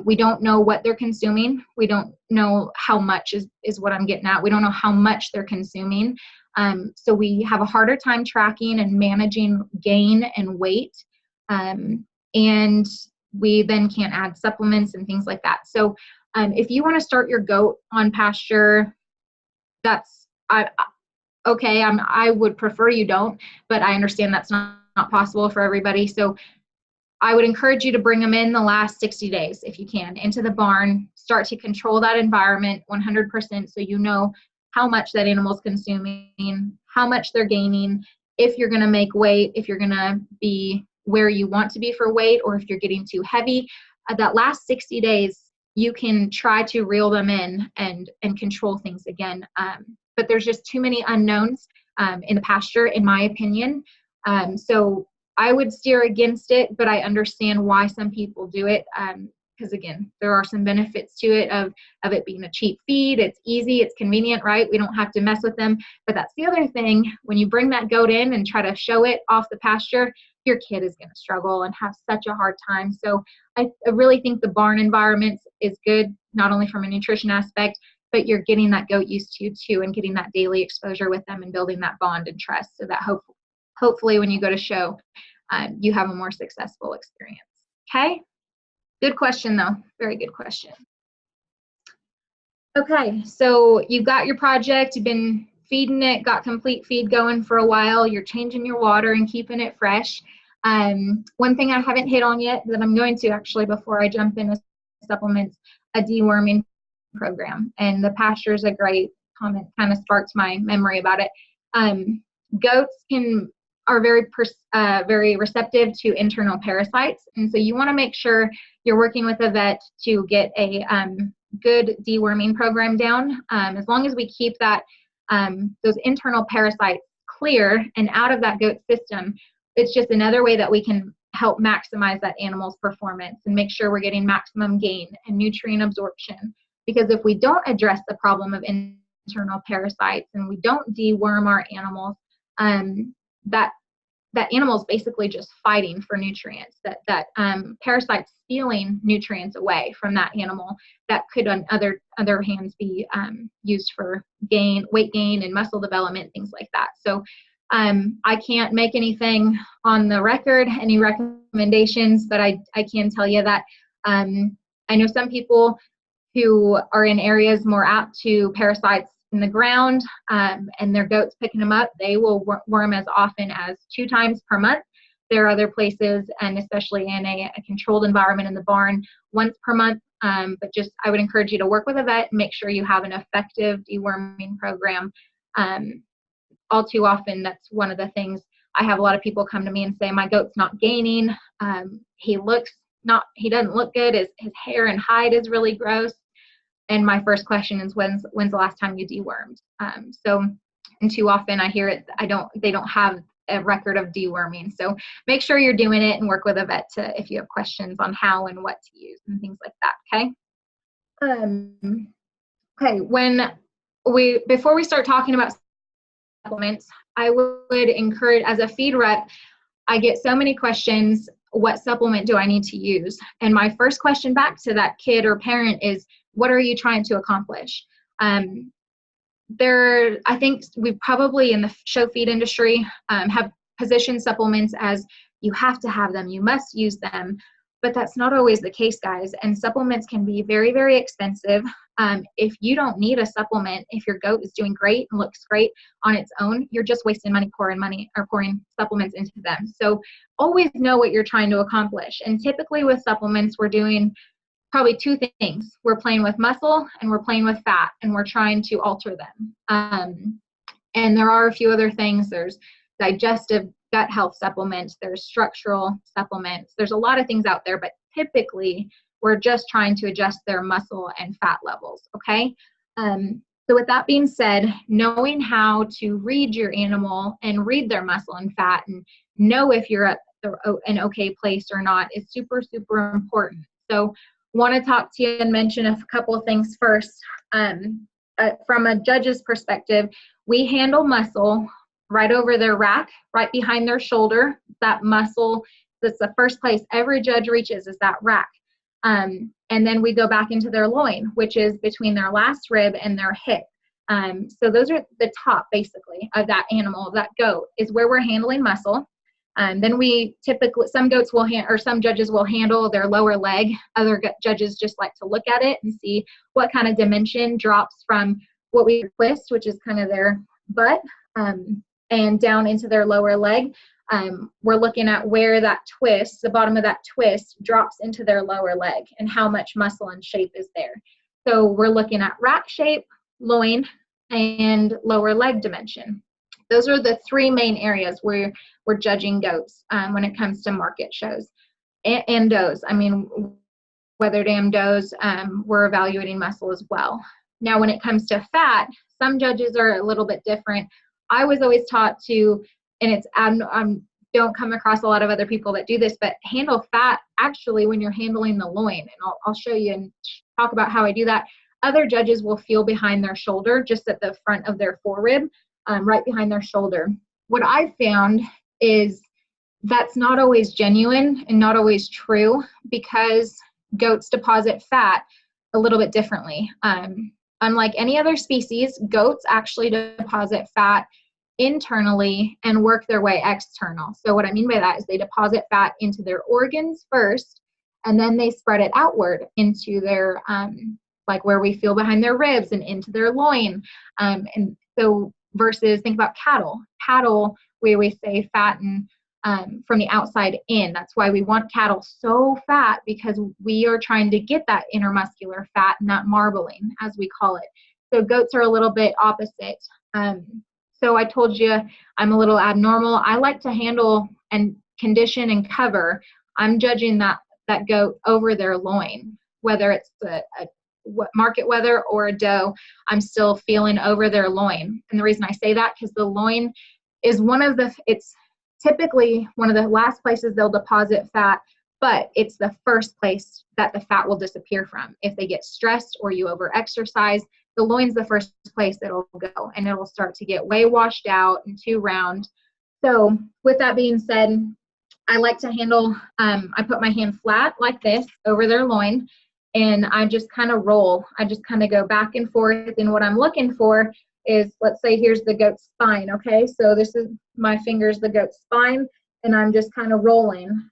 We don't know what they're consuming. We don't know how much is what I'm getting at. We don't know how much they're consuming. So we have a harder time tracking and managing gain and weight. And we then can't add supplements and things like that. So if you want to start your goat on pasture, that's okay. I would prefer you don't, but I understand that's not possible for everybody. So I would encourage you to bring them in the last 60 days, if you can, into the barn, start to control that environment 100% so you know how much that animal's consuming, how much they're gaining, if you're going to make weight, if you're going to be where you want to be for weight, or if you're getting too heavy. That last 60 days, you can try to reel them in and control things again. But there's just too many unknowns in the pasture, in my opinion. So I would steer against it, but I understand why some people do it. Because again, there are some benefits to it of it being a cheap feed. It's easy, it's convenient, right? We don't have to mess with them. But that's the other thing. When you bring that goat in and try to show it off the pasture, your kid is going to struggle and have such a hard time. So I really think the barn environment is good, not only from a nutrition aspect, but you're getting that goat used to you too, and getting that daily exposure with them and building that bond and trust so that hopefully when you go to show, you have a more successful experience. Okay? Good question though. Very good question. Okay, so you've got your project, you've been feeding it, got complete feed going for a while, you're changing your water and keeping it fresh. One thing I haven't hit on yet that I'm going to actually before I jump into supplements, a deworming program. And the pasture is a great comment, kind of sparked my memory about it. Goats are very receptive to internal parasites. And so you want to make sure you're working with a vet to get a good deworming program down. As long as we keep those internal parasites clear and out of that goat system, it's just another way that we can help maximize that animal's performance and make sure we're getting maximum gain and nutrient absorption. Because if we don't address the problem of internal parasites and we don't deworm our animals, that animal is basically just fighting for nutrients. That parasite stealing nutrients away from that animal that could, on other hands, be used for weight gain and muscle development, things like that. So I can't make anything on the record, any recommendations, but I can tell you that I know some people who are in areas more apt to parasites in the ground, and their goats picking them up, they will worm as often as 2 times per month. There are other places, and especially in a controlled environment in the barn, once per month. But just, I would encourage you to work with a vet and make sure you have an effective deworming program. All too often, that's one of the things. I have a lot of people come to me and say, my goat's not gaining. He doesn't look good. His hair and hide is really gross. And my first question is, when's the last time you dewormed? And too often I hear it, they don't have a record of deworming. So make sure you're doing it and work with a vet if you have questions on how and what to use and things like that. Okay. Okay. Before we start talking about supplements, I would encourage, as a feed rep, I get so many questions, what supplement do I need to use? And my first question back to that kid or parent is, what are you trying to accomplish? I think we probably in the show feed industry have positioned supplements as you have to have them, you must use them, but that's not always the case, guys. And supplements can be very, very expensive. If you don't need a supplement, if your goat is doing great and looks great on its own, you're just wasting money pouring supplements into them. So always know what you're trying to accomplish. And typically with supplements, we're doing probably two things. We're playing with muscle and we're playing with fat, and we're trying to alter them. And there are a few other things. There's digestive gut health supplements, there's structural supplements, there's a lot of things out there, but typically we're just trying to adjust their muscle and fat levels, okay? So with that being said, knowing how to read your animal and read their muscle and fat and know if you're at an okay place or not is super, super important. So want to talk to you and mention a couple of things first. From a judge's perspective, we handle muscle right over their rack, right behind their shoulder. That muscle, that's the first place every judge reaches, is that rack. And then we go back into their loin, which is between their last rib and their hip. So those are the top, basically, of that animal, of that goat, is where we're handling muscle. Then we typically, some goats will some judges will handle their lower leg. Other judges just like to look at it and see what kind of dimension drops from what we twist, which is kind of their butt, and down into their lower leg. We're looking at where that twist, the bottom of that twist, drops into their lower leg and how much muscle and shape is there. So we're looking at rack shape, loin, and lower leg dimension. Those are the three main areas where we're judging goats when it comes to market shows. And does. I mean, whether dam does, we're evaluating muscle as well. Now, when it comes to fat, some judges are a little bit different. I was always taught to, and it's, don't come across a lot of other people that do this, but handle fat actually when you're handling the loin. And I'll show you and talk about how I do that. Other judges will feel behind their shoulder, just at the front of their forerib, right behind their shoulder. What I found is that's not always genuine and not always true, because goats deposit fat a little bit differently. Unlike any other species, goats actually deposit fat internally and work their way external. So what I mean by that is they deposit fat into their organs first, and then they spread it outward into their, like where we feel behind their ribs and into their loin. And so versus, think about cattle. Cattle, we always say fatten from the outside in. That's why we want cattle so fat, because we are trying to get that intermuscular fat and that marbling, as we call it. So goats are a little bit opposite. So I told you I'm a little abnormal. I like to handle and condition and cover. I'm judging that goat over their loin, whether it's a market wether or a doe. I'm still feeling over their loin. And the reason I say that, because the loin is it's typically one of the last places they'll deposit fat, but it's the first place that the fat will disappear from. If they get stressed or you over-exercise, the loin's the first place it'll go, and it'll start to get way washed out and too round. So with that being said, I like to handle, I put my hand flat like this over their loin, and I just kind of roll. I just kind of go back and forth, and what I'm looking for is, let's say here's the goat's spine, okay? So this is my fingers, the goat's spine, and I'm just kind of rolling.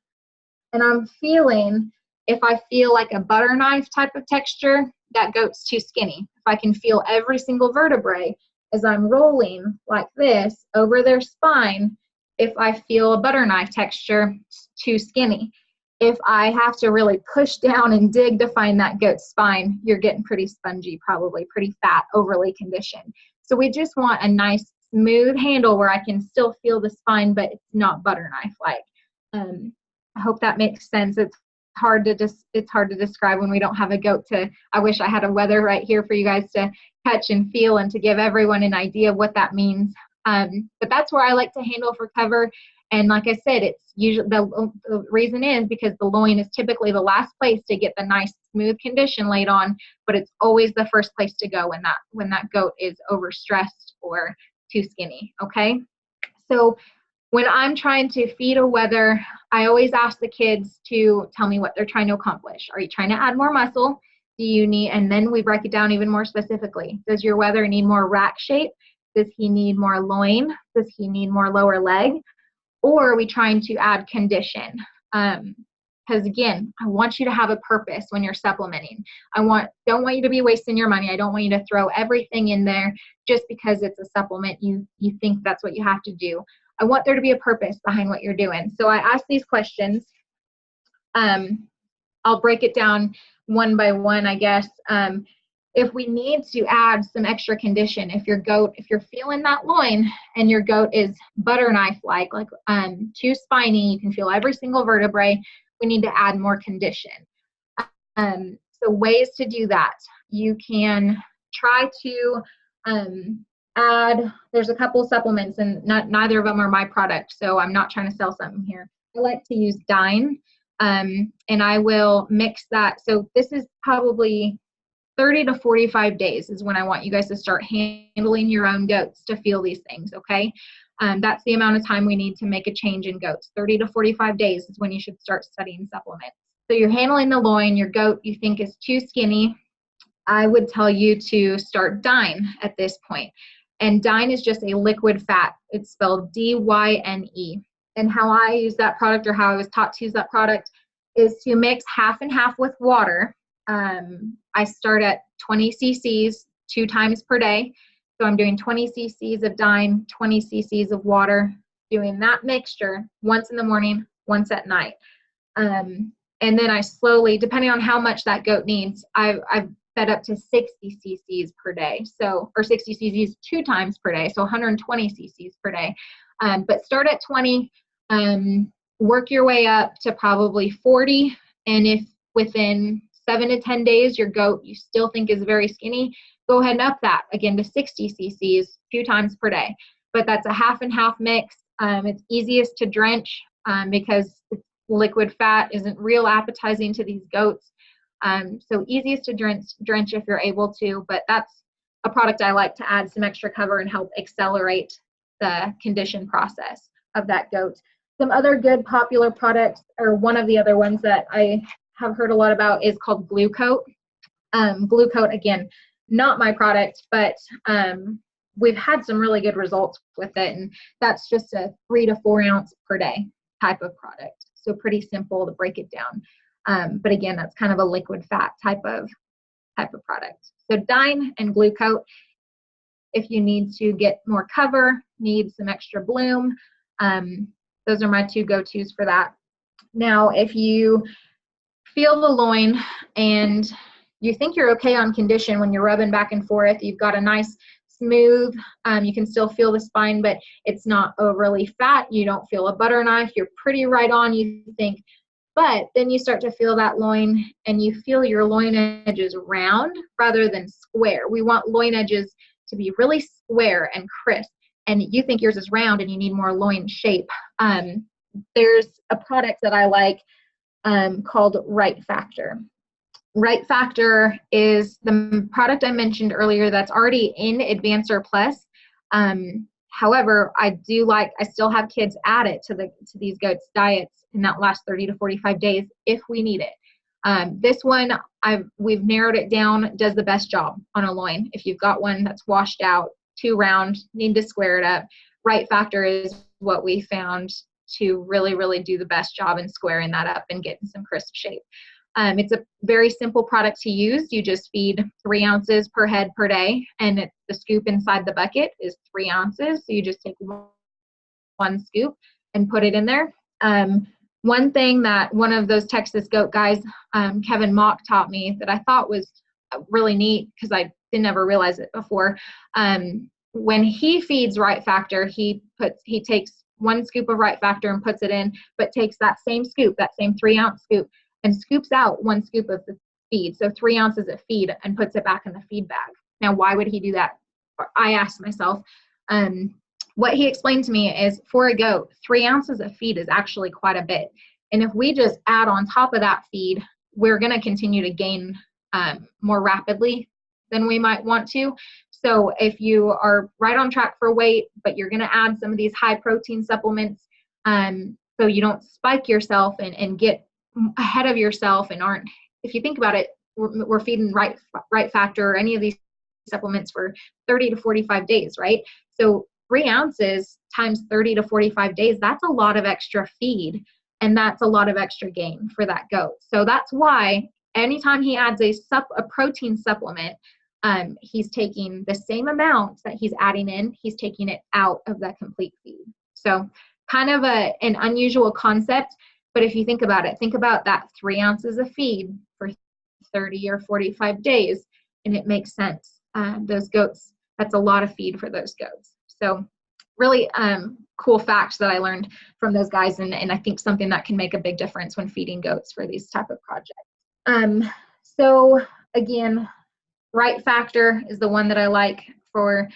And I'm feeling, if I feel like a butter knife type of texture, that goat's too skinny. If I can feel every single vertebrae as I'm rolling like this over their spine, if I feel a butter knife texture, it's too skinny. If I have to really push down and dig to find that goat's spine, you're getting pretty spongy, probably pretty fat, overly conditioned. So we just want a nice smooth handle where I can still feel the spine, but it's not butter knife like. I hope that makes sense. It's hard to describe when we don't have a goat to. I wish I had a wether right here for you guys to touch and feel and to give everyone an idea of what that means. But that's where I like to handle for cover. And like I said, it's usually the reason is because the loin is typically the last place to get the nice smooth condition laid on, but it's always the first place to go when that goat is overstressed or too skinny, okay? So when I'm trying to feed a wether, I always ask the kids to tell me what they're trying to accomplish. Are you trying to add more muscle? Do you need, and then we break it down even more specifically. Does your wether need more rack shape? Does he need more loin? Does he need more lower leg? Or are we trying to add condition? Because again, I want you to have a purpose when you're supplementing. Don't want you to be wasting your money. I don't want you to throw everything in there just because it's a supplement. You think that's what you have to do. I want there to be a purpose behind what you're doing. So I ask these questions. I'll break it down one by one, I guess. If we need to add some extra condition, if you're feeling that loin and your goat is butter knife-like, too spiny, you can feel every single vertebrae, we need to add more condition. So ways to do that. You can try to add, there's a couple supplements, and neither of them are my product, so I'm not trying to sell something here. I like to use Dine, and I will mix that. So this is probably 30 to 45 days is when I want you guys to start handling your own goats to feel these things, okay? That's the amount of time we need to make a change in goats. 30 to 45 days is when you should start studying supplements. So you're handling the loin, your goat you think is too skinny. I would tell you to start Dine at this point. And Dine is just a liquid fat. It's spelled D-Y-N-E. And how I use that product, or how I was taught to use that product, is to mix half and half with water. I start at 20 cc's 2 times per day. So I'm doing 20 cc's of Dine, 20 cc's of water, doing that mixture once in the morning, once at night. And then I slowly, depending on how much that goat needs, I've fed up to 60 cc's per day. Or 60 cc's 2 times per day, so 120 cc's per day. But start at 20, work your way up to probably 40. And if within 7 to 10 days your goat you still think is very skinny, go ahead and up that again to 60 cc's 2 times per day. But that's a half and half mix. It's easiest to drench because liquid fat isn't real appetizing to these goats. So easiest to drench if you're able to, but that's a product I like to add some extra cover and help accelerate the condition process of that goat. Some other good popular products, or one of the other ones that I have heard a lot about, is called Glue Coat. Glue Coat, again, not my product, but we've had some really good results with it, and that's just a 3 to 4 ounce per day type of product. So pretty simple to break it down. But again, that's kind of a liquid fat type of product. So Dine and Glue Coat. If you need to get more cover, need some extra bloom, those are my 2 go-tos for that. Now, if you feel the loin and you think you're okay on condition when you're rubbing back and forth, you've got a nice smooth, you can still feel the spine, but it's not overly fat, you don't feel a butter knife, you're pretty right on, you think. But then you start to feel that loin and you feel your loin edges round rather than square. We want loin edges to be really square and crisp, and you think yours is round and you need more loin shape. There's a product that I like called Right Factor. Right Factor is the product I mentioned earlier that's already in Advancer Plus. However, I still have kids add it to these goats' diets in that last 30 to 45 days if we need it. This one, we've narrowed it down, does the best job on a loin. If you've got one that's washed out, too round, need to square it up, Right Factor is what we found to really, really do the best job in squaring that up and getting some crisp shape. It's a very simple product to use. You just feed 3 ounces per head per day, and the scoop inside the bucket is 3 ounces. So you just take one scoop and put it in there. One thing that one of those Texas goat guys, Kevin Mock, taught me that I thought was really neat, because I didn't ever realize it before. When he feeds Right Factor, he takes 1 scoop of Right Factor and puts it in, but takes that same scoop, that same 3 ounce scoop, and scoops out 1 scoop of the feed, so 3 ounces of feed, and puts it back in the feed bag. Now, why would he do that? I asked myself. What he explained to me is, for a goat, 3 ounces of feed is actually quite a bit. And if we just add on top of that feed, we're going to continue to gain more rapidly than we might want to. So if you are right on track for weight, but you're going to add some of these high protein supplements, so you don't spike yourself and get ahead of yourself and aren't, if you think about it, we're feeding right factor or any of these supplements for 30 to 45 days, right? So 3 ounces times 30 to 45 days, that's a lot of extra feed, and that's a lot of extra gain for that goat. So that's why anytime he adds a protein supplement, he's taking the same amount that he's adding in, he's taking it out of that complete feed. So kind of an unusual concept, but if you think about it, think about that 3 ounces of feed for 30 or 45 days, and it makes sense. Those goats, that's a lot of feed for those goats. So really cool facts that I learned from those guys, and I think something that can make a big difference when feeding goats for these type of projects. So again, right factor is the one that I like for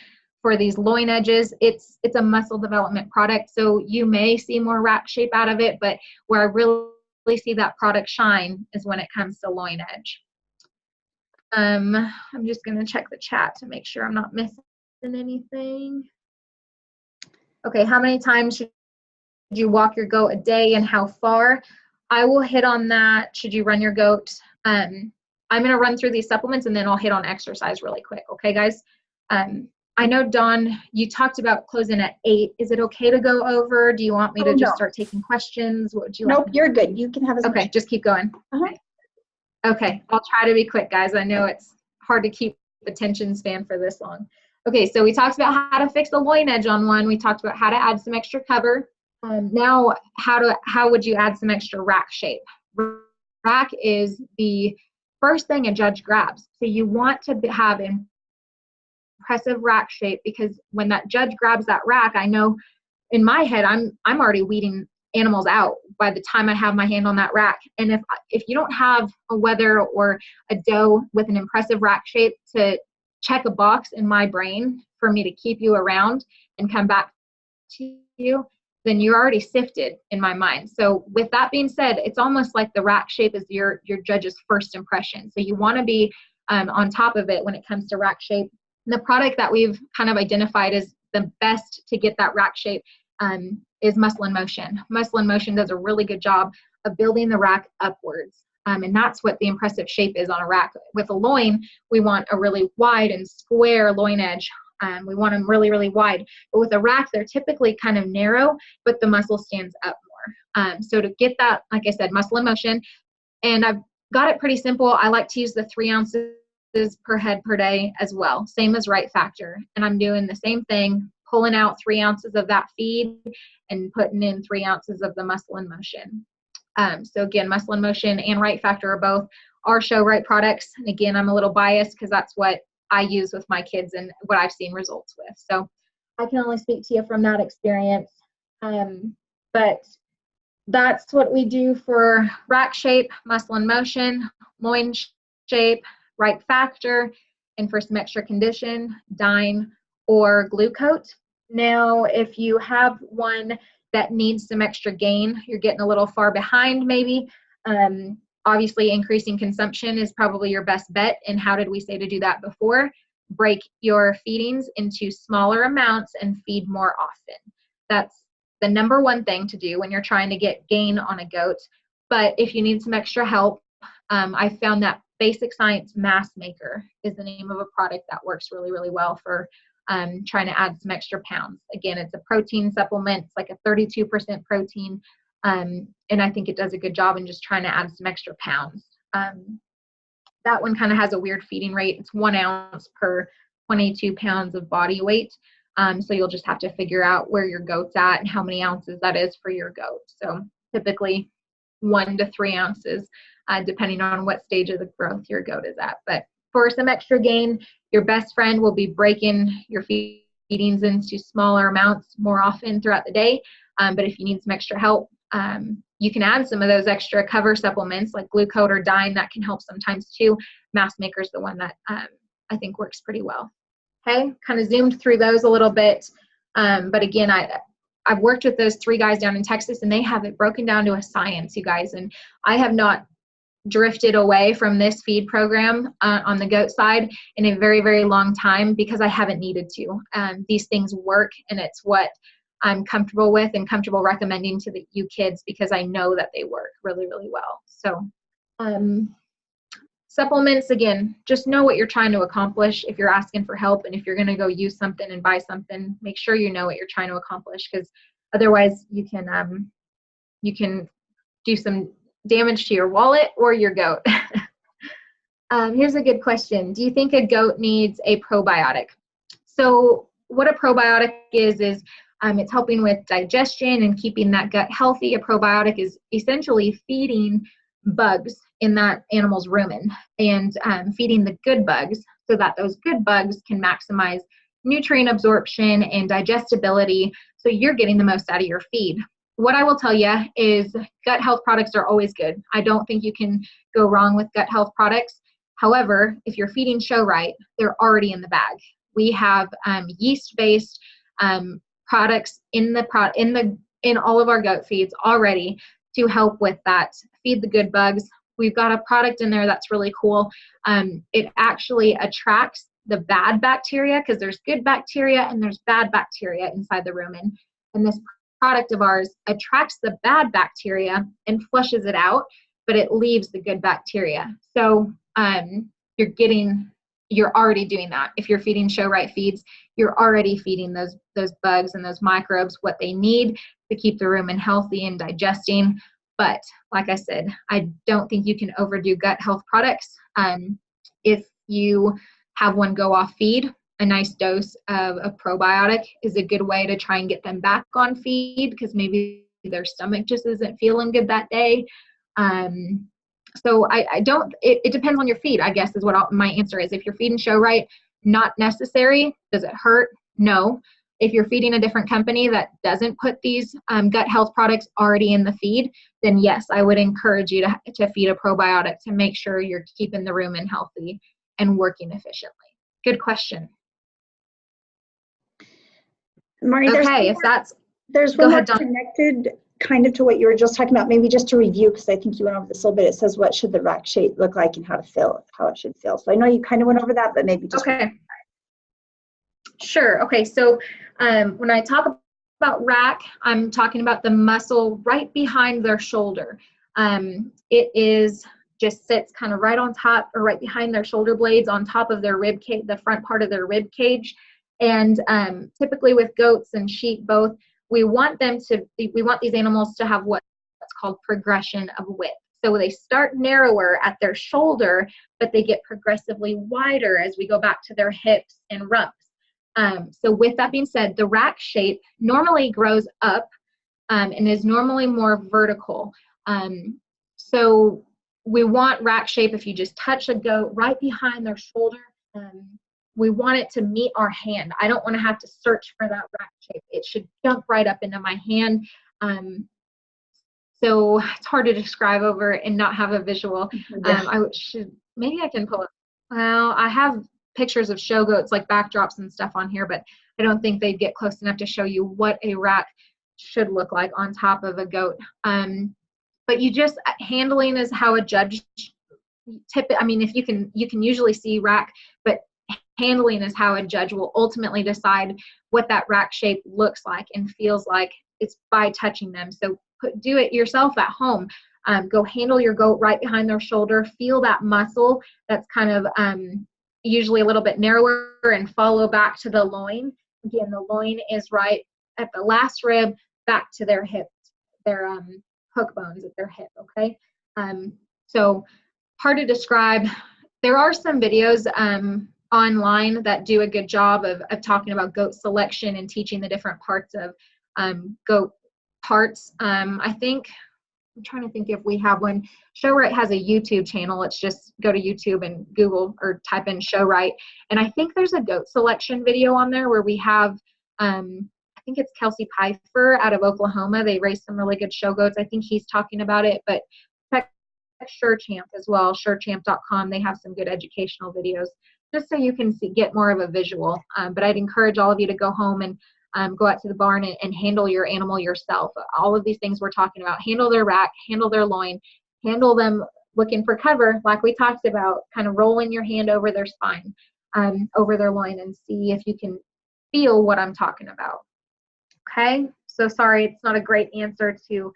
these loin edges. It's a muscle development product, so you may see more rack shape out of it, but where I really see that product shine is when it comes to loin edge. I'm just going to check the chat to make sure I'm not missing anything. Okay, how many times should you walk your goat a day and how far? I will hit on that. Should you run your goat? I'm going to run through these supplements and then I'll hit on exercise really quick. Okay, guys? I know, Dawn, you talked about closing at 8. Is it okay to go over? Do you want me to just start taking questions? What would you like? Nope, you're good. You can have as much. Okay, just keep going. Okay, I'll try to be quick, guys. I know it's hard to keep attention span for this long. Okay, so we talked about how to fix the loin edge on one. We talked about how to add some extra cover. Now, how would you add some extra rack shape? Rack is the first thing a judge grabs. So you want to have impressive rack shape, because when that judge grabs that rack, I know in my head I'm already weeding animals out by the time I have my hand on that rack. And if you don't have a wether or a doe with an impressive rack shape to check a box in my brain for me to keep you around and come back to you, then you're already sifted in my mind. So with that being said, it's almost like the rack shape is your judge's first impression. So you want to be on top of it when it comes to rack shape. The product that we've kind of identified as the best to get that rack shape is Muscle in Motion. Muscle in Motion does a really good job of building the rack upwards. And that's what the impressive shape is on a rack. With a loin, we want a really wide and square loin edge. We want them really, really wide. But with a rack, they're typically kind of narrow, but the muscle stands up more. So to get that, like I said, Muscle in Motion, and I've got it pretty simple. I like to use the 3 ounces per head per day as well, same as right factor. And I'm doing the same thing, pulling out 3 ounces of that feed and putting in 3 ounces of the Muscle in Motion. So again, Muscle in Motion and right factor are both our show right products. And again, I'm a little biased because that's what I use with my kids and what I've seen results with. So I can only speak to you from that experience. But that's what we do for rack shape, Muscle in Motion, loin shape, right factor, and for some extra condition, Dine or Glue Coat. Now, if you have one that needs some extra gain, you're getting a little far behind maybe, obviously increasing consumption is probably your best bet. And how did we say to do that before? Break your feedings into smaller amounts and feed more often. That's the number one thing to do when you're trying to get gain on a goat. But if you need some extra help, I found that Basic Science Mass Maker is the name of a product that works really, really well for trying to add some extra pounds. Again, it's a protein supplement. It's like a 32% protein. And I think it does a good job in just trying to add some extra pounds. That one kind of has a weird feeding rate. It's 1 ounce per 22 pounds of body weight. So you'll just have to figure out where your goat's at and how many ounces that is for your goat. So typically 1 to 3 ounces, depending on what stage of the growth your goat is at. But for some extra gain, your best friend will be breaking your feedings into smaller amounts more often throughout the day. But if you need some extra help, you can add some of those extra cover supplements like Glue Coat or Dine. That can help sometimes too. Mass Maker is the one that I think works pretty well. Okay, kind of zoomed through those a little bit. But again, I've worked with those 3 guys down in Texas, and they have it broken down to a science, you guys. And I have not drifted away from this feed program on the goat side in a very, very long time because I haven't needed to. These things work, and it's what I'm comfortable with and comfortable recommending to you kids because I know that they work really, really well. So supplements, again, just know what you're trying to accomplish if you're asking for help, and if you're going to go use something and buy something, make sure you know what you're trying to accomplish, because otherwise you can do some damage to your wallet or your goat. Here's a good question. Do you think a goat needs a probiotic? So what a probiotic is it's helping with digestion and keeping that gut healthy. A probiotic is essentially feeding bugs in that animal's rumen and feeding the good bugs so that those good bugs can maximize nutrient absorption and digestibility, so you're getting the most out of your feed. What I will tell you is gut health products are always good. I don't think you can go wrong with gut health products. However, if you're feeding show right, they're already in the bag. We have yeast-based products in all of our goat feeds already to help with that. Feed the good bugs. We've got a product in there that's really cool. It actually attracts the bad bacteria, because there's good bacteria and there's bad bacteria inside the rumen. And this product of ours attracts the bad bacteria and flushes it out, but it leaves the good bacteria. So you're already doing that. If you're feeding show right feeds, you're already feeding those bugs and those microbes what they need to keep the rumen healthy and digesting. But like I said, I don't think you can overdo gut health products. If you have one go off feed, a nice dose of a probiotic is a good way to try and get them back on feed, because maybe their stomach just isn't feeling good that day. So it depends on your feed, I guess, is what my answer is. If you're feeding show right, not necessary. Does it hurt? No. If you're feeding a different company that doesn't put these gut health products already in the feed, then yes, I would encourage you to feed a probiotic to make sure you're keeping the rumen healthy and working efficiently. Good question. Mari, Okay, there's one more connected kind of to what you were just talking about, maybe just to review, because I think you went over this a little bit. It says, what should the rack shape look like and how it should feel. So I know you kind of went over that, but maybe just. Okay. Sure. Okay. So when I talk about rack, I'm talking about the muscle right behind their shoulder. It just sits kind of right on top or right behind their shoulder blades on top of their rib cage, the front part of their rib cage. And typically with goats and sheep both, we want these animals to have what's called progression of width. So they start narrower at their shoulder, but they get progressively wider as we go back to their hips and rumps. So with that being said, the rack shape normally grows up and is normally more vertical. So we want rack shape. If you just touch a goat right behind their shoulder, we want it to meet our hand. I don't want to have to search for that rack shape. It should jump right up into my hand. So it's hard to describe over and not have a visual. Maybe I can pull it. Well, I have pictures of show goats, like backdrops and stuff on here, but I don't think they'd get close enough to show you what a rack should look like on top of a goat. But handling is how a judge if you can usually see rack, but handling is how a judge will ultimately decide what that rack shape looks like and feels like. It's by touching them. So do it yourself at home. Go handle your goat right behind their shoulder. Feel that muscle that's kind of usually a little bit narrower, and follow back to the loin. Again, the loin is right at the last rib, back to their hips, their hook bones at their hip, okay? So hard to describe. There are some videos online that do a good job of talking about goat selection and teaching the different parts of goat parts. I'm trying to think if we have one. ShowRight has a YouTube channel. Let's just go to YouTube and Google or type in ShowRight. And I think there's a goat selection video on there where we have, I think it's Kelsey Pfeiffer out of Oklahoma. They raise some really good show goats. I think he's talking about it, but check SureChamp as well, surechamp.com. They have some good educational videos just so you can get more of a visual. But I'd encourage all of you to go home and go out to the barn and handle your animal yourself. All of these things we're talking about, handle their rack, handle their loin, handle them looking for cover, like we talked about, kind of rolling your hand over their spine, over their loin, and see if you can feel what I'm talking about. Okay, so sorry, it's not a great answer to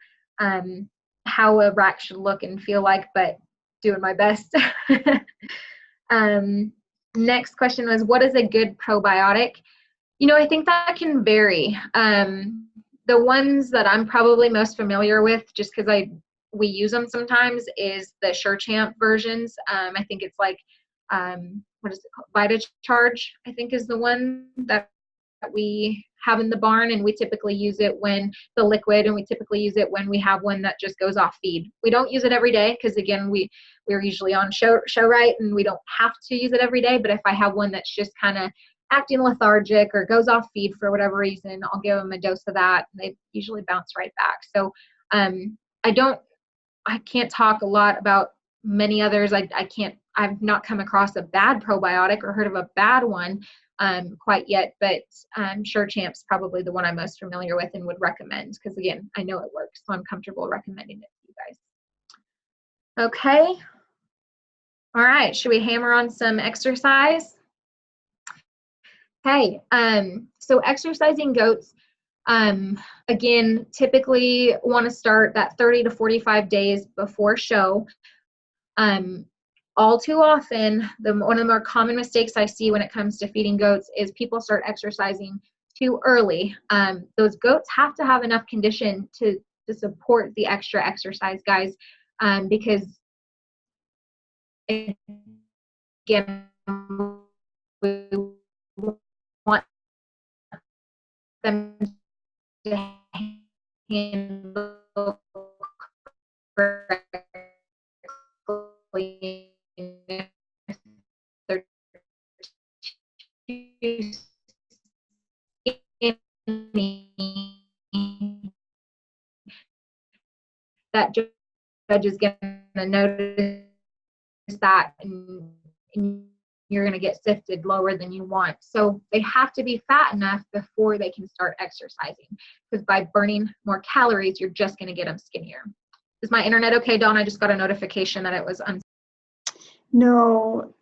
how a rack should look and feel like, but doing my best. Next question was, what is a good probiotic? You know, I think that can vary. The ones that I'm probably most familiar with, just because we use them sometimes, is the SureChamp versions. I think it's like, what is it called? VitaCharge, I think, is the one that we have in the barn, and we typically use it when the liquid, and we typically use it when we have one that just goes off feed. We don't use it every day because, again, we're usually on show right, and we don't have to use it every day. But if I have one that's just kind of acting lethargic or goes off feed for whatever reason, I'll give them a dose of that, and they usually bounce right back. So I can't talk a lot about many others. I've not come across a bad probiotic or heard of a bad one quite yet, but SureChamp's probably the one I'm most familiar with and would recommend, because, again, I know it works, so I'm comfortable recommending it to you guys. Okay. All right, should we hammer on some exercise? Okay, so exercising goats, again, typically want to start that 30 to 45 days before show. All too often, one of the more common mistakes I see when it comes to feeding goats is people start exercising too early. Those goats have to have enough condition to support the extra exercise, guys, because, again, we want them to handle correctly. They're too skinny, that judge is going to notice that, and you're going to get sifted lower than you want. So they have to be fat enough before they can start exercising, because by burning more calories, you're just going to get them skinnier. Is my internet okay, Dawn? I just got a notification that it was No.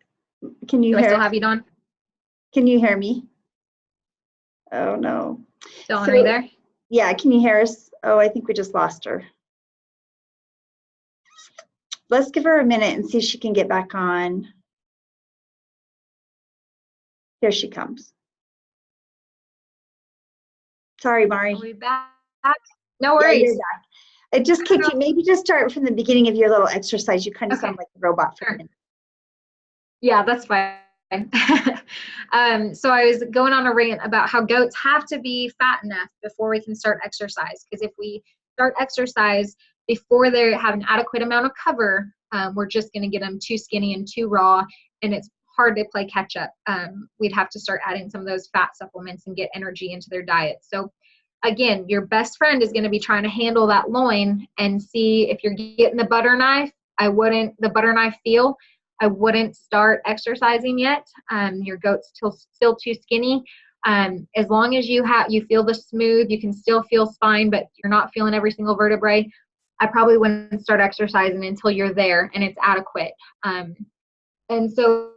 Can you hear? Do I still have you, Dawn? Can you hear me? Oh, no. Dawn, are you there? Yeah, can you hear us? Oh, I think we just lost her. Let's give her a minute and see if she can get back on. Here she comes. Sorry, Mari. Are we back? No worries. Yeah, you're back. It just kicked you. Maybe just start from the beginning of your little exercise. You kind of sound like a robot for a minute. Yeah, that's fine. So I was going on a rant about how goats have to be fat enough before we can start exercise, because if we start exercise before they have an adequate amount of cover, we're just going to get them too skinny and too raw, and it's hard to play catch up. We'd have to start adding some of those fat supplements and get energy into their diet. So again, your best friend is going to be trying to handle that loin and see if you're getting the butter knife. The butter knife feel, I wouldn't start exercising yet. Your goat's still too skinny. As long as you feel the smooth, you can still feel spine, but you're not feeling every single vertebrae, I probably wouldn't start exercising until you're there and it's adequate. And so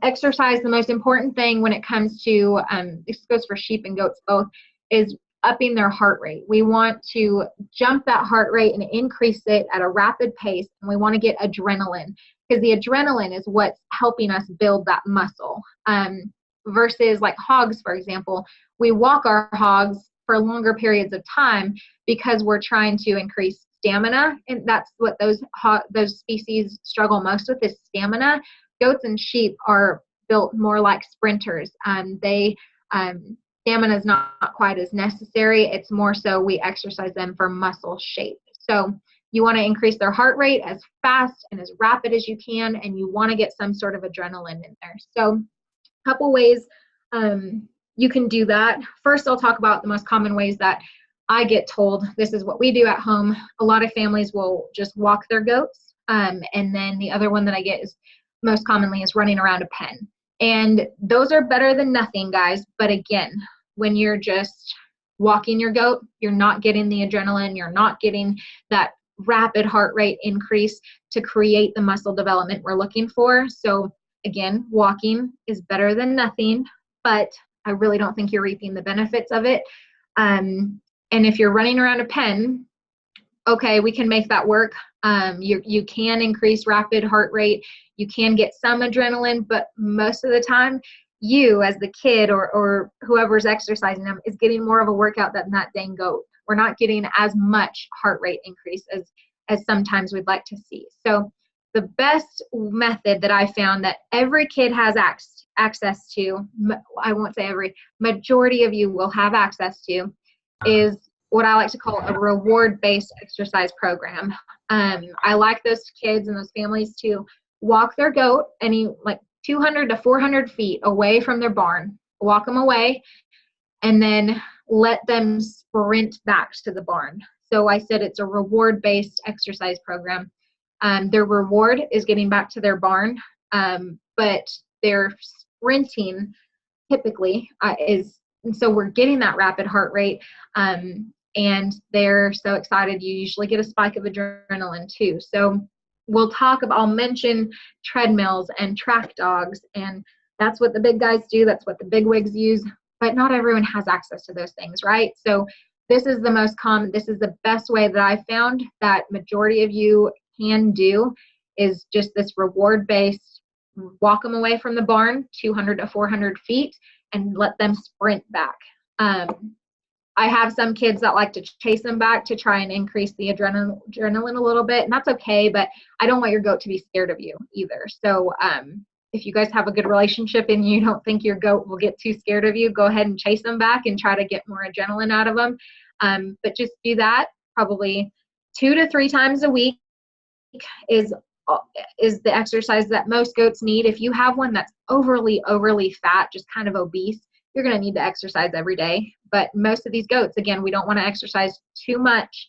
exercise, the most important thing when it comes to, this goes for sheep and goats both, is upping their heart rate. We want to jump that heart rate and increase it at a rapid pace, and we want to get adrenaline, because the adrenaline is what's helping us build that muscle. Versus like hogs, for example, we walk our hogs for longer periods of time because we're trying to increase stamina, and that's what those species struggle most with, is stamina. Goats and sheep are built more like sprinters. Stamina is not quite as necessary. It's more so we exercise them for muscle shape. So you want to increase their heart rate as fast and as rapid as you can, and you want to get some sort of adrenaline in there. So a couple ways you can do that. First, I'll talk about the most common ways that I get told. This is what we do at home. A lot of families will just walk their goats. And then the other one that I get is most commonly is running around a pen. And those are better than nothing, guys. But again, when you're just walking your goat, you're not getting the adrenaline, you're not getting that rapid heart rate increase to create the muscle development we're looking for. So again, walking is better than nothing, but I really don't think you're reaping the benefits of it. And if you're running around a pen, okay, we can make that work. You can increase rapid heart rate. You can get some adrenaline, but most of the time, you as the kid or whoever's exercising them is getting more of a workout than that dang goat. We're not getting as much heart rate increase as sometimes we'd like to see. So the best method that I found that every kid has access to, I won't say every, majority of you will have access to, is what I like to call a reward-based exercise program. I like those kids and those families to walk their goat like 200 to 400 feet away from their barn, walk them away, and then let them sprint back to the barn. So I said it's a reward-based exercise program. Their reward is getting back to their barn, but their sprinting typically and so we're getting that rapid heart rate, and they're so excited. You usually get a spike of adrenaline too. So I'll mention treadmills and track dogs, and that's what the big guys do. That's what the big wigs use, but not everyone has access to those things, right? So this is the most common, this is the best way that I found that majority of you can do, is just this reward-based, walk them away from the barn 200 to 400 feet and let them sprint back. I have some kids that like to chase them back to try and increase the adrenaline a little bit, and that's okay, but I don't want your goat to be scared of you either. So if you guys have a good relationship and you don't think your goat will get too scared of you, go ahead and chase them back and try to get more adrenaline out of them. But just do that probably 2 to 3 times a week is the exercise that most goats need. If you have one that's overly fat, just kind of obese, you're going to need to exercise every day. But most of these goats, again, we don't want to exercise too much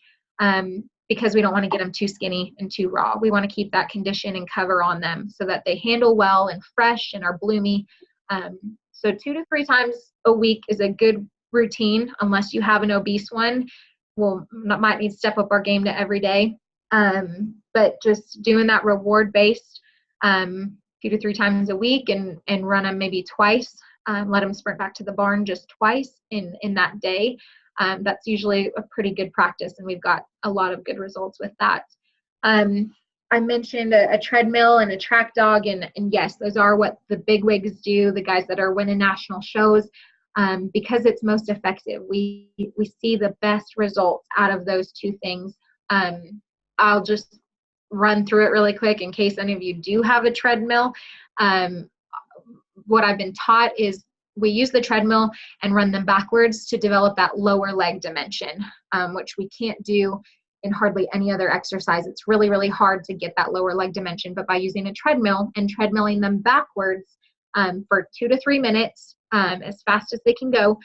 because we don't want to get them too skinny and too raw. We want to keep that condition and cover on them so that they handle well and fresh and are bloomy. So 2 to 3 times a week is a good routine, unless you have an obese one. We'll might need to step up our game to every day. But just doing that reward-based 2 to 3 times a week and run them maybe twice. Let them sprint back to the barn just twice in that day. That's usually a pretty good practice, and we've got a lot of good results with that. I mentioned a treadmill and a track dog, and yes, those are what the big wigs do, the guys that are winning national shows, because it's most effective. We see the best results out of those 2 things. I'll just run through it really quick in case any of you do have a treadmill. What I've been taught is we use the treadmill and run them backwards to develop that lower leg dimension, which we can't do in hardly any other exercise. It's really, really hard to get that lower leg dimension, but by using a treadmill and treadmilling them backwards for 2 to 3 minutes, as fast as they can go,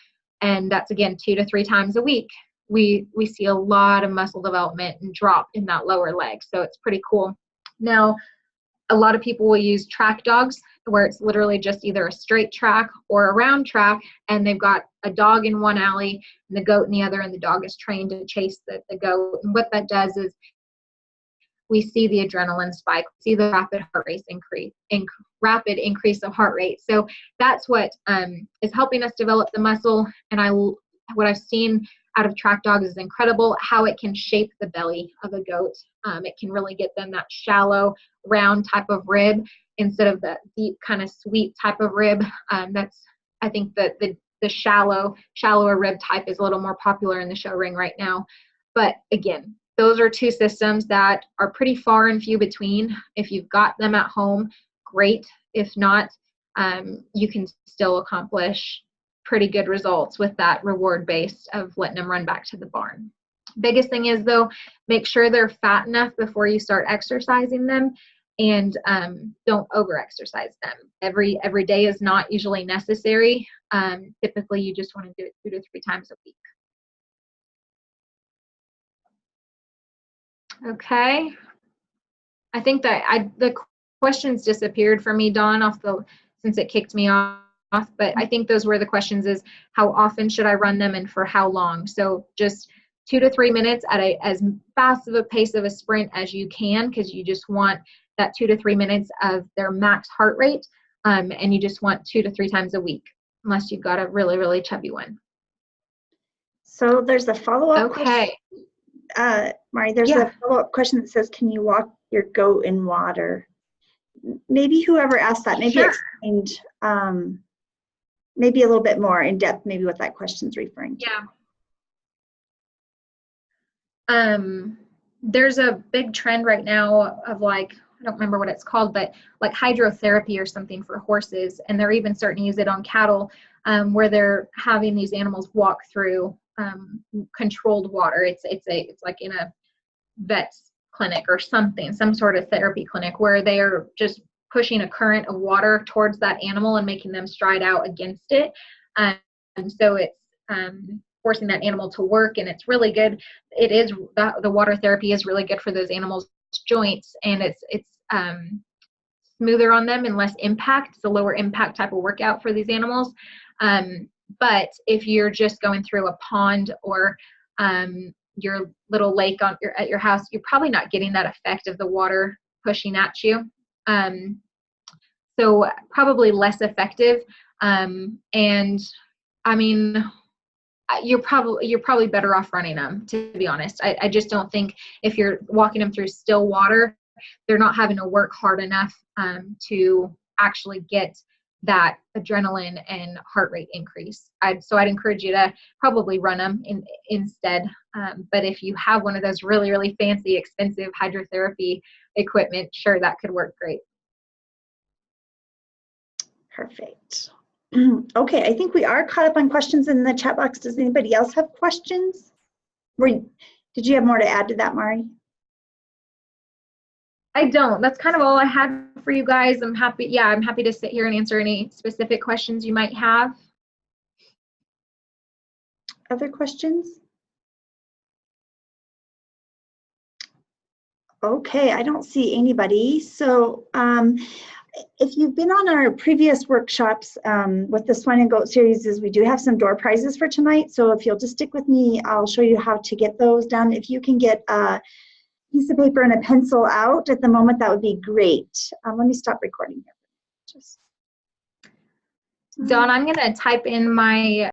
and that's again 2 to 3 times a week, we see a lot of muscle development and drop in that lower leg. So it's pretty cool. Now, a lot of people will use track dogs, where it's literally just either a straight track or a round track, and they've got a dog in one alley and the goat in the other, and the dog is trained to chase the goat. And what that does is we see the adrenaline spike, see the rapid heart rate rapid increase of heart rate. So that's what is helping us develop the muscle. And what I've seen out of track dogs is incredible how it can shape the belly of a goat. It can really get them that shallow, round type of rib instead of the deep, kind of sweet type of rib. I think that the shallower rib type is a little more popular in the show ring right now. But again, those are 2 systems that are pretty far and few between. If you've got them at home, great. If not, you can still accomplish pretty good results with that reward base of letting them run back to the barn. Biggest thing is, though, make sure they're fat enough before you start exercising them, and don't over-exercise them. Every day is not usually necessary. Typically, you just want to do it 2 to 3 times a week. Okay. I think that the questions disappeared for me, Dawn, since it kicked me off. But I think those were the questions: is how often should I run them and for how long? So just 2 to 3 minutes at as fast of a pace of a sprint as you can, because you just want that 2 to 3 minutes of their max heart rate, and you just want 2 to 3 times a week, unless you've got a really, really chubby one. So there's a follow-up Okay. question. Mari, there's a follow-up question that says, can you walk your goat in water? Maybe whoever asked that, maybe explained maybe a little bit more in depth, maybe what that question's referring to. Yeah. There's a big trend right now of like, I don't remember what it's called, but like hydrotherapy or something for horses. And they're even starting to use it on cattle, where they're having these animals walk through controlled water. It's like in a vet's clinic or something, some sort of therapy clinic, where they are just pushing a current of water towards that animal and making them stride out against it. And so it's forcing that animal to work, and it's really good. It is, the water therapy is really good for those animals' joints, and it's smoother on them and less impact. It's a lower impact type of workout for these animals. But if you're just going through a pond or your little lake at your house, you're probably not getting that effect of the water pushing at you. So probably less effective. And I mean, you're probably better off running them, to be honest. I just don't think if you're walking them through still water, they're not having to work hard enough to actually get that adrenaline and heart rate increase. So I'd encourage you to probably run them instead. But if you have one of those really, really fancy, expensive hydrotherapy equipment, sure, that could work great. Perfect. Okay, I think we are caught up on questions in the chat box. Does anybody else have questions? Did you have more to add to that, Mari? I don't. That's kind of all I had for you guys. I'm happy to sit here and answer any specific questions you might have. Other questions? Okay, I don't see anybody. So if you've been on our previous workshops with the swine and goat series, we do have some door prizes for tonight. So if you'll just stick with me, I'll show you how to get those done. If you can get a piece of paper and a pencil out at the moment, that would be great. Let me stop recording here. Dawn, I'm going to type in my